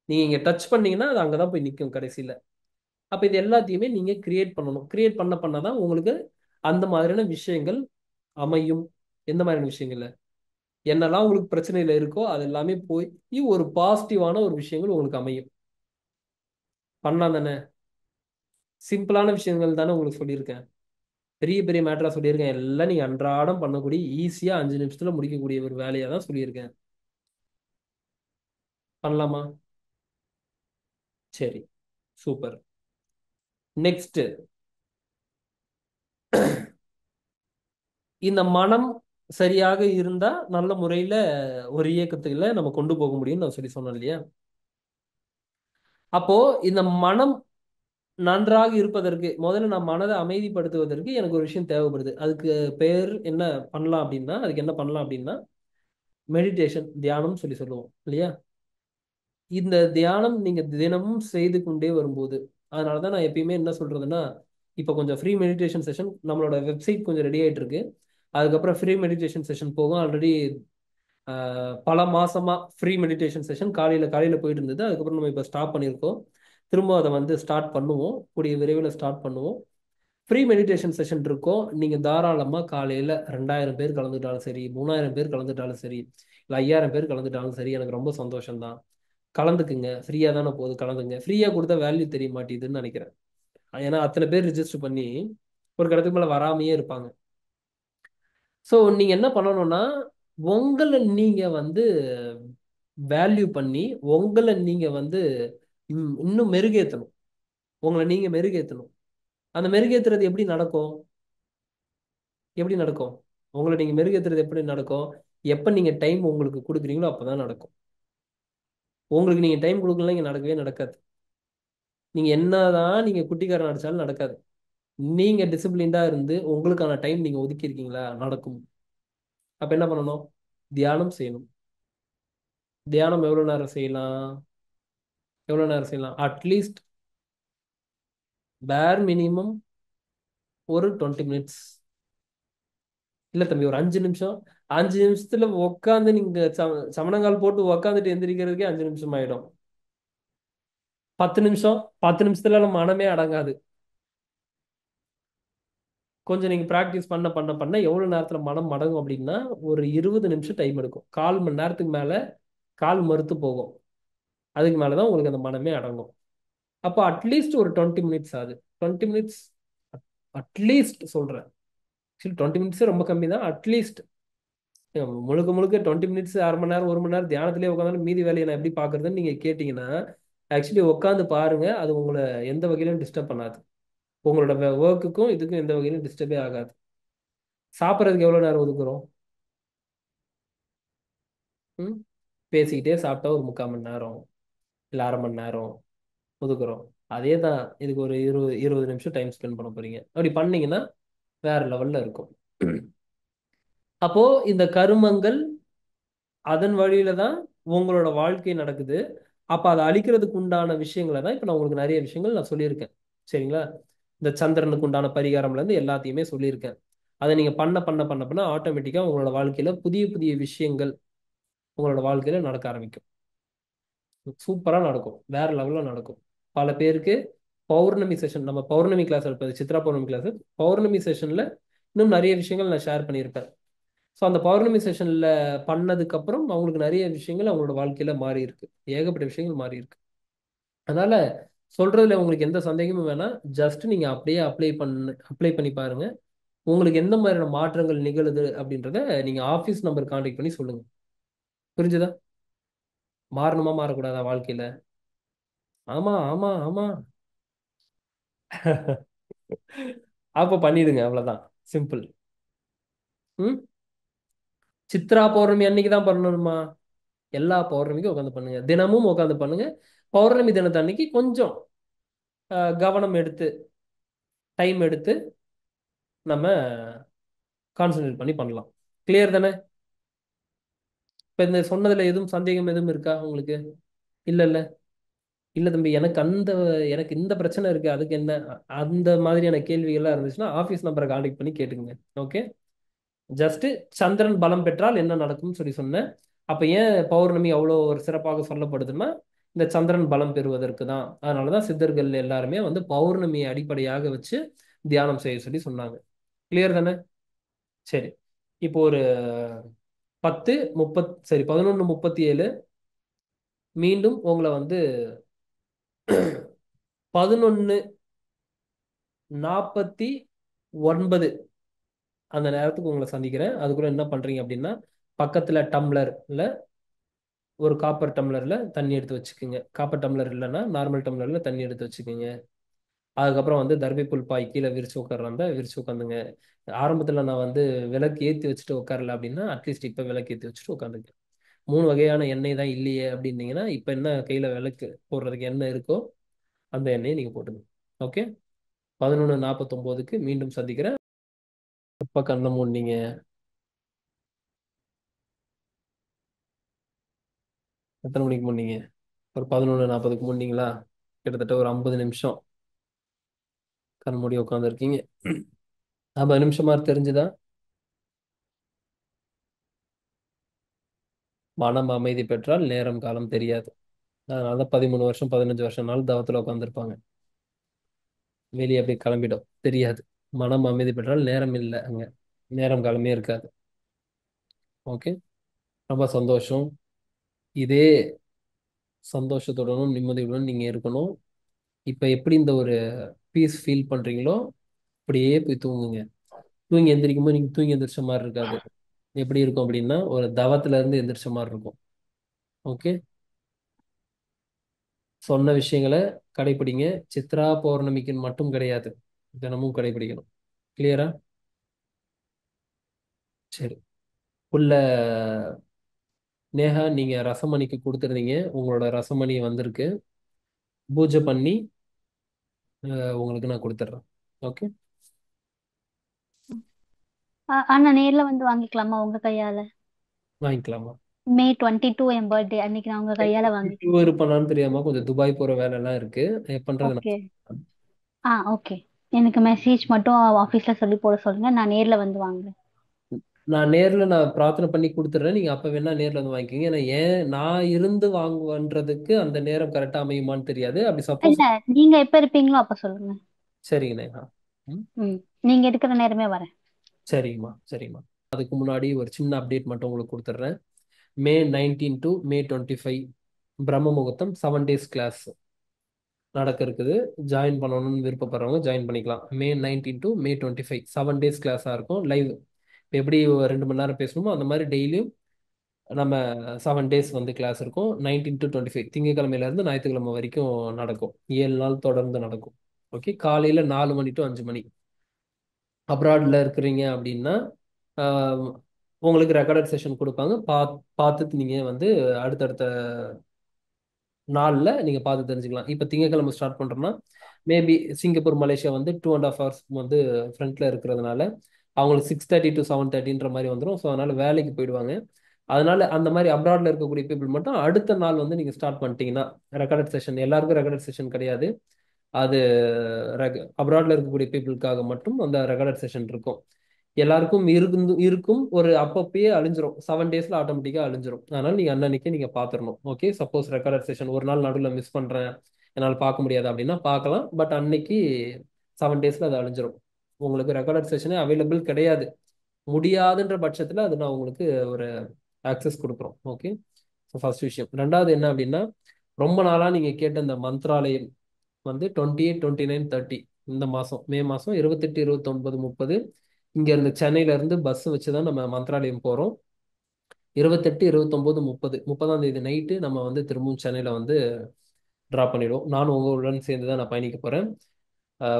நீங்க இங்க டச் பண்ணீங்கன்னா அது அங்கதான் போய் நிற்கும் கடைசியில. அப்ப இது எல்லாத்தையுமே நீங்க கிரியேட் பண்ணணும். கிரியேட் பண்ணதான் உங்களுக்கு அந்த மாதிரியான விஷயங்கள் அமையும். எந்த மாதிரியான விஷயங்கள்ல என்னெல்லாம் உங்களுக்கு பிரச்சனையில இருக்கோ அது எல்லாமே போய் ஒரு பாசிட்டிவான ஒரு விஷயங்கள் உங்களுக்கு அமையும். பண்ணலாம் தானே? சிம்பிளான விஷயங்கள் தானே உங்களுக்கு சொல்லியிருக்கேன். பெரிய பெரிய மேட்டரா சொல்லியிருக்கேன். எல்லாம் நீங்க அன்றாடம் பண்ணக்கூடிய ஈஸியா 5 நிமிஷத்துல முடிக்கக்கூடிய ஒரு வேலையா தான் சொல்லியிருக்கேன். பண்ணலாமா? சரி, சூப்பர். நெக்ஸ்ட், இந்த மனம் சரியாக இருந்தா நல்ல முறையில ஒரு இயக்கத்துல நம்ம கொண்டு போக முடியும்னு நான் சொல்லி சொன்னேன் இல்லையா? அப்போ இந்த மனம் நன்றாக இருப்பதற்கு முதல்ல நான் மனதை அமைதிப்படுத்துவதற்கு எனக்கு ஒரு விஷயம் தேவைப்படுது. அதுக்கு பேர் என்ன பண்ணலாம் அப்படின்னா, அதுக்கு என்ன பண்ணலாம் அப்படின்னா மெடிடேஷன், தியானம் சொல்லி சொல்லுவோம் இல்லையா? இந்த தியானம் நீங்க தினமும் செய்து கொண்டே வரும்போது, அதனாலதான் நான் எப்பயுமே என்ன சொல்றதுன்னா, இப்போ கொஞ்சம் ஃப்ரீ மெடிடேஷன் செஷன் நம்மளோட வெப்சைட் கொஞ்சம் ரெடி ஆயிட்டு இருக்கு. அதுக்கப்புறம் ஃப்ரீ மெடிடேஷன் செஷன் போகும். ஆல்ரெடி பல மாசமா ஃப்ரீ மெடிடேஷன் செஷன் காலையில காலையில போயிட்டு இருந்தது. அதுக்கப்புறம் நம்ம இப்போ ஸ்டாப் பண்ணியிருக்கோம். திரும்ப அதை வந்து ஸ்டார்ட் பண்ணுவோம், கூடிய விரைவில் ஸ்டார்ட் பண்ணுவோம். ஃப்ரீ மெடிடேஷன் செஷன் இருக்கும். நீங்க தாராளமா காலையில 2000 பேர் கலந்துட்டாலும் சரி, 3000 பேர் கலந்துட்டாலும் சரி, இல்லை 5000 பேர் கலந்துட்டாலும் சரி, எனக்கு ரொம்ப சந்தோஷம் தான். கலந்துக்குங்க, ஃப்ரீயா தானே போகுது, கலந்துங்க. ஃப்ரீயா கொடுத்தா வேல்யூ தெரிய மாட்டேதுன்னு நினைக்கிறேன். ஏன்னா அத்தனை பேர் ரிஜிஸ்டர் பண்ணி ஒரு கடத்துக்கு மேல வராமையே இருப்பாங்க. ஸோ நீங்க என்ன பண்ணணும்னா, உங்களை நீங்க வந்து வேல்யூ பண்ணி உங்களை நீங்க வந்து இன்னும் மெருகேற்றணும். உங்களை நீங்க மெருகேற்றணும். அந்த மெருகேற்றுறது எப்படி நடக்கும்? எப்படி நடக்கும்? உங்களை நீங்க மெருகேற்றுறது எப்படி நடக்கும்? எப்ப நீங்க டைம் உங்களுக்கு கொடுக்குறீங்களோ அப்பதான் நடக்கும். உங்களுக்கு நீங்க டைம் கொடுக்கலாம், இங்க நடக்கவே நடக்காது. நீங்க என்னதான் நீங்க குட்டிக்காரன் அடிச்சாலும் நடக்காது. நீங்க டிசிப்ளின்டா இருந்து உங்களுக்கான டைம் நீங்க ஒதுக்கி இருக்கீங்களா, நடக்கும். அப்ப என்ன பண்ணணும்? தியானம் செய்யணும். தியானம் எவ்வளவு நேரம் செய்யலாம்? எவ்வளவு நேரம் செய்யலாம்? அட்லீஸ்ட் பேர் மினிமம் ஒரு 20 மினிட்ஸ். இல்ல தம்பி, ஒரு 5 நிமிஷம். 5 நிமிஷத்துல உட்காந்து நீங்க சமணங்கால் போட்டு உட்காந்துட்டு எந்திரிக்கிறதுக்கே 5 நிமிஷம் ஆயிடும். 10 நிமிஷம், 10 நிமிஷத்துல நம்ம மனமே அடங்காது. கொஞ்சம் நீங்க ப்ராக்டிஸ் பண்ண பண்ண பண்ண எவ்வளவு நேரத்துல மனம் அடங்கும் அப்படின்னா ஒரு 20 நிமிஷம் டைம் எடுக்கும். 1/4 மணி நேரத்துக்கு மேல கால் மறுத்து போகும். அதுக்கு மேலதான் உங்களுக்கு அந்த மனமே அடங்கும். அப்போ அட்லீஸ்ட் ஒரு 20 மினிட்ஸ் ஆகுது. 20 மினிட்ஸ் அட்லீஸ்ட் சொல்றேன். ஆக்சுவலி 20 மினிட்ஸே ரொம்ப கம்மி தான். அட்லீஸ்ட் முழுக்க முழுக்க 20 மினிட்ஸ், 1/2 மணி நேரம், 1 மணி நேரம் தியானத்திலே உட்காந்தாலும் மீதி வேலையை நான் எப்படி பாக்குறதுன்னு நீங்க கேட்டீங்கன்னா, ஆக்சுவலி உட்காந்து பாருங்க. அது உங்களை எந்த வகையிலும் டிஸ்டர்ப் பண்ணாது. உங்களோட ஒர்க்குக்கும் இதுக்கும் எந்த வகையிலும் டிஸ்டர்பே ஆகாது. சாப்பிட்றதுக்கு எவ்வளவு நேரம் ஒதுக்குறோம்? ம் பேசிக்கிட்டே சாப்பிட்டா ஒரு 3/4 மணி நேரம், இல்லை 1/2 மணி நேரம் ஒதுக்குறோம். அதே தான் இதுக்கு ஒரு 20 20 நிமிஷம் டைம் ஸ்பெண்ட் பண்ண போறீங்க. அப்படி பண்ணீங்கன்னா வேற லெவல்ல இருக்கும். அப்போ இந்த கருமங்கள் அதன் வழியில தான் உங்களோட வாழ்க்கை நடக்குது. அப்ப அதை அழிக்கிறதுக்கு உண்டான விஷயங்களை தான் இப்ப நான் உங்களுக்கு நிறைய விஷயங்கள் நான் சொல்லியிருக்கேன். சரிங்களா? இந்த சந்திரனுக்கு உண்டான பரிகாரம்ல இருந்து எல்லாத்தையுமே சொல்லியிருக்கேன். அதை நீங்க பண்ண பண்ண பண்ண பண்ண ஆட்டோமேட்டிக்கா உங்களோட வாழ்க்கையில புதிய புதிய விஷயங்கள் உங்களோட வாழ்க்கையில நடக்க ஆரம்பிக்கும். சூப்பரா நடக்கும், வேற லெவல்ல நடக்கும். பல பேருக்கு பௌர்ணமி செஷன், நம்ம பௌர்ணமி கிளாஸ் எடுப்பது சித்ரா பௌர்ணமி கிளாஸ், பௌர்ணமி செஷன்ல இன்னும் நிறைய விஷயங்கள் நான் ஷேர் பண்ணியிருப்பேன். ஸோ அந்த பௌர்ணமி செஷன்ல பண்ணதுக்கு அப்புறம் அவங்களுக்கு நிறைய விஷயங்கள் அவங்களோட வாழ்க்கையில மாறி இருக்கு, ஏகப்பட்ட விஷயங்கள் மாறி இருக்கு. அதனால சொல்றதுல உங்களுக்கு எந்த சந்தேகமும் வேணாம். ஜஸ்ட் நீங்க அப்படியே அப்ளை பண்ணி பாருங்க. உங்களுக்கு எந்த மாதிரியான மாற்றங்கள் நிகழுது அப்படின்றத நீங்க ஆஃபீஸ் நம்பர் கான்டாக்ட் பண்ணி சொல்லுங்க. புரிஞ்சுதா? மாறணுமா மாறக்கூடாதா வாழ்க்கையில? ஆமா ஆமா ஆமா. அப்ப பண்ணிடுங்க, அவ்வளவுதான். சிம்பிள். ம். சித்ரா பௌர்ணமி அன்னைக்கு தான் பண்ணணுமா? எல்லா பௌர்ணமிக்கும் உட்காந்து பண்ணுங்க, தினமும் உட்காந்து பண்ணுங்க. பௌர்ணமி தினத்து அன்னைக்கு கொஞ்சம் கவனம் எடுத்து, டைம் எடுத்து நம்ம கான்சென்ட்ரேட் பண்ணி பண்ணலாம். கிளியர் தானே? இப்ப இந்த சொன்னதுல எதுவும் சந்தேகம் எதுவும் இருக்கா உங்களுக்கு? இல்ல இல்ல. இல்ல தம்பி, எனக்கு இந்த பிரச்சனை இருக்கு, அதுக்கு என்ன? அந்த மாதிரியான கேள்விகள்லாம் இருந்துச்சுன்னா ஆஃபீஸ் நம்பரை கான்டாக்ட் பண்ணி கேட்டுக்குங்க. ஓகே. ஜஸ்ட் சந்திரன் பலம் பெற்றால் என்ன நடக்கும்னு சொல்லி சொன்னேன். அப்ப ஏன் பௌர்ணமி அவ்வளோ ஒரு சிறப்பாக சொல்லப்படுதுன்னா இந்த சந்திரன் பலம் பெறுவதற்கு தான். அதனாலதான் சித்தர்கள் எல்லாருமே வந்து பௌர்ணமியை அடிப்படையாக வச்சு தியானம் செய்ய சொல்லி சொன்னாங்க. கிளியர் தானே? சரி. இப்போ ஒரு 11:37 மீண்டும் உங்களை வந்து 11:49 அந்த நேரத்துக்கு உங்களை சந்திக்கிறேன். அதுக்குள்ள என்ன பண்றீங்க அப்படின்னா, பக்கத்துல டம்ளர்ல ஒரு காப்பர் டம்ளர்ல தண்ணி எடுத்து வச்சுக்கோங்க. காப்பர் டம்ளர் இல்லைன்னா நார்மல் டம்ளர்ல தண்ணி எடுத்து வச்சுக்கோங்க. அதுக்கப்புறம் வந்து தர்பை பாய் கீழே விரிச்சு உட்கார்றாங்க, விரிச்சு உட்காந்துங்க. ஆரம்பத்துல நான் வந்து விளக்கு ஏத்தி வச்சுட்டு உட்காரல அப்படின்னா அட்லீஸ்ட் இப்ப விளக்கு ஏத்தி வச்சுட்டு உட்காந்துங்க. 3 வகையான எண்ணெய் தான் இல்லையே அப்படின்னீங்கன்னா இப்ப என்ன கையில விளக்கு போடுறதுக்கு எண்ணெய் இருக்கோ அந்த எண்ணெயை நீங்க போட்டுங்க. ஓகே. 11:49க்கு மீண்டும் சந்திக்கிறேன். எப்ப கண்ணை மூடுனீங்க? எத்தனை மணிக்கு மூடுனீங்க? ஒரு 11:40க்கு மூடுனீங்களா? கிட்டத்தட்ட ஒரு 50 நிமிஷம் கண் மூடி உட்காந்துருக்கீங்க. 50 நிமிஷமா தெரிஞ்சுதா? மனம் அமைதி பெற்றால் நேரம் காலம் தெரியாது. அதனால 13 வருஷம் 15 வருஷம் நாள் தவத்துல உட்காந்துருப்பாங்க. வெளியே அப்படியே கிளம்பிடும், தெரியாது. மனம் அமைதி பெற்றால் நேரம் இல்லை, அங்க நேரம் காலமே இருக்காது. ஓகே. ரொம்ப சந்தோஷம். இதே சந்தோஷத்துடனும் நிம்மதியுடன் நீங்க இருக்கணும். இப்ப எப்படி இந்த ஒரு பீஸ் ஃபீல் பண்றீங்களோ அப்படியே போய் தூங்குங்க. தூங்கி எந்திரிக்கும் போது நீங்க தூங்கி எந்திரிச்ச மாதிரி இருக்காது. எப்படி இருக்கும் அப்படின்னா ஒரு தவத்துல இருந்து எந்திரிச்ச மாதிரி இருக்கும். ஓகே. சொன்ன விஷயங்களை கடைபிடிங்க. சித்ரா பௌர்ணமிக்கு மட்டும் கிடையாது, தினமும் கடைபிடிக்கணும். கிளியரா? சரி. உள்ள நேஹா, நீங்க ரசமணிக்கு கொடுத்துருந்தீங்க, உங்களோட ரசமணி வந்திருக்கு. பூஜை பண்ணி உங்களுக்கு நான் கொடுத்துட்றேன். ஓகே. ஆனா நேர்ல வந்து வாங்கிக்கலாமா உங்க கையால? வாங்கிக்கலாமா? மே 22 என் பர்த்டே அன்னைக்கு நான் உங்க கையால வாங்கிக்கிறேன். இருப்பானான்னு தெரியாம கொஞ்சம் துபாய் போற வேலை எல்லாம் இருக்கு. பண்றது நான் ஓகே. சொல்றேன். ஓகே. எனக்கு மெசேஜ் மட்டும் ஆஃபீஸ்ல சொல்லி போட சொல்லுங்க, நான் நேர்ல வந்து வாங்குறேன். நான் பிரார்த்தனை பண்ணி கொடுத்துட்றேன். நீங்க அப்ப வேணா நேர்ல வந்து வாங்கிக்கோங்க. ஏன்னா நான் இருந்து வாங்குவன்றதுக்கு அந்த நேரம் கரெக்டா அமையுமான்னு தெரியாது. அப்படி சப்போஸ். இல்ல, நீங்க எப்ப இருப்பீங்களோ அப்ப சொல்லுங்க. சரிங்க நேஹா. ம். ம். நீங்க இருக்கிற நேரமே வரேன். சரிங்கம்மா சரிங்கம்மா. அதுக்கு முன்னாடி ஒரு சின்ன அப்டேட் மட்டும் உங்களுக்கு கொடுத்துட்றேன். மே 19 டு மே 25 பிரம்ம முகூர்த்தம் 7 days கிளாஸ் நடக்க இருக்குது. ஜாயின் பண்ணணும்னு விருப்பப்படுறவங்க ஜாயின் பண்ணிக்கலாம். மே 19 டு மே 25 7 days கிளாஸாக இருக்கும் லைவ். இப்போ எப்படி 2 மணி நேரம் பேசணுமோ அந்த மாதிரி டெய்லியும் நம்ம 7 days வந்து கிளாஸ் இருக்கும். 19 டு 25 திங்கக்கிழமையிலேருந்து ஞாயிற்றுக்கிழமை வரைக்கும் நடக்கும். 7 நாள் தொடர்ந்து நடக்கும். ஓகே. காலையில் 4 மணி டு 5 மணி. அப்ராடில் இருக்கிறீங்க அப்படின்னா ஆஹ், உங்களுக்கு ரெக்கார்டட் செஷன் கொடுப்பாங்க. பார்த்துட்டு நீங்கள் வந்து அடுத்தடுத்த நாளில் நீங்கள் பார்த்து தெரிஞ்சுக்கலாம். இப்போ திங்கக்கிழமை ஸ்டார்ட் பண்ணுறோன்னா மேபி சிங்கப்பூர் மலேசியா வந்து 2.5 hours வந்து ஃப்ரண்ட்ல இருக்கிறதுனால அவங்களுக்கு 6:30 to 7:30ன்ற மாதிரி வந்துடும். ஸோ அதனால வேலைக்கு போயிடுவாங்க. அதனால அந்த மாதிரி அப்ராட்ல இருக்கக்கூடிய பீப்புள் மட்டும் அடுத்த நாள் வந்து நீங்க ஸ்டார்ட் பண்ணிட்டீங்கன்னா ரெக்கார்டட் செஷன், எல்லாருக்கும் ரெக்கார்டட் செஷன் கிடையாது. அது அப்ராட்ல இருக்கக்கூடிய பீப்புளுக்காக மட்டும் அந்த ரெக்கார்டட் செஷன் இருக்கும். எல்லாருக்கும் இருக்கும் ஒரு அப்பப்பயே அழிஞ்சிரும். 7 daysல ஆட்டோமேட்டிக்கா அழிஞ்சிரும். அதனால நீங்க அன்னன்னைக்கு நீங்க பாத்துரணும். ஓகே, சப்போஸ் ரெக்கார்டட் செஷன் ஒரு நாள் நடுவில் மிஸ் பண்றேன், என்னால் பார்க்க முடியாது அப்படின்னா பார்க்கலாம். பட் அன்னைக்கு 7 daysல அது அழிஞ்சிரும். உங்களுக்கு ரெக்கார்டட் செஷனே அவைலபிள் கிடையாது. முடியாதுன்ற பட்சத்துல அது நான் உங்களுக்கு ஒரு ஆக்சஸ் கொடுக்குறோம். ஓகே, ஃபர்ஸ்ட் விஷயம். ரெண்டாவது என்ன அப்படின்னா, ரொம்ப நாளா நீங்க கேட்ட இந்த மந்த்ராலயம் வந்து 28, 29, 30 இந்த மாசம், மே மாசம் 28, 29, 30 இங்க இருந்து சென்னையில இருந்து பஸ் வச்சுதான் நம்ம மந்த்ராலயம் போறோம். 28, 29, 30 30ஆம் தேதி நைட்டு நம்ம வந்து திரும்பவும் சென்னையில வந்து ட்ராப் பண்ணிடுவோம். நானும் உங்களுடன் சேர்ந்து தான் நான் பயணிக்க போறேன்.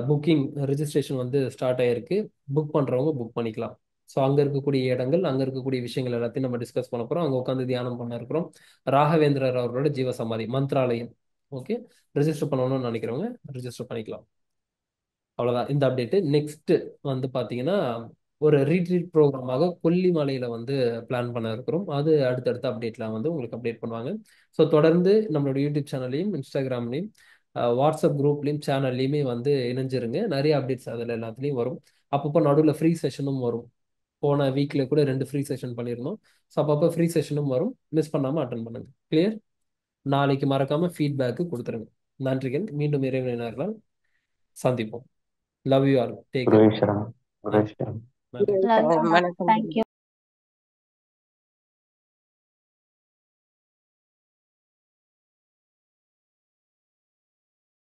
புக்கிங் ரெஜிஸ்ட்ரேஷன் வந்து ஸ்டார்ட் ஆயிருக்கு. புக் பண்றவங்க புக் பண்ணிக்கலாம். ஸோ அங்க இருக்கக்கூடிய இடங்கள், அங்க இருக்கக்கூடிய விஷயங்கள் எல்லாத்தையும் நம்ம டிஸ்கஸ் பண்ண போறோம். அங்க உட்காந்து தியானம் பண்ண இருக்கிறோம். ராகவேந்திரர் அவரோட ஜீவசமாதி மந்த்ராலயம். ஓகே, ரெஜிஸ்டர் பண்ணணும்னு நினைக்கிறவங்க ரெஜிஸ்டர் பண்ணிக்கலாம். அவ்வளவுதான் இந்த அப்டேட். நெக்ஸ்ட் வந்து பாத்தீங்கன்னா ஒரு ரீட்ரீட் ப்ரோக்ராமாக கொல்லிமலையில வந்து பிளான் பண்ண இருக்கிறோம். அது அடுத்தடுத்த அப்டேட்ல வந்து உங்களுக்கு அப்டேட் பண்ணுவாங்க. ஸோ தொடர்ந்து நம்மளோட யூடியூப் சேனல்லையும், இன்ஸ்டாகிராம்லையும், வாட்ஸ்அப் குரூப்லையும், சேனல்லையுமே வந்து இணைஞ்சிருங்க. நிறைய அப்டேட்ஸ் அதில் எல்லாத்துலேயும் வரும். அப்பப்போ நடுவில் ஃப்ரீ செஷனும் வரும். போன வீக்ல கூட 2 ஃப்ரீ செஷன் பண்ணியிருந்தோம். ஸோ அப்பப்போ ஃப்ரீ செஷனும் வரும். மிஸ் பண்ணாமல் அட்டன் பண்ணுங்க. கிளியர்? நாளைக்கு மறக்காம ஃபீட்பேக்கு கொடுத்துருங்க. நன்றிகள். மீண்டும் இறைவனால் சந்திப்போம். Love you all. Take care. குருவேஸ்வரம். நன்றி. Love you. வணக்கம். Thank you.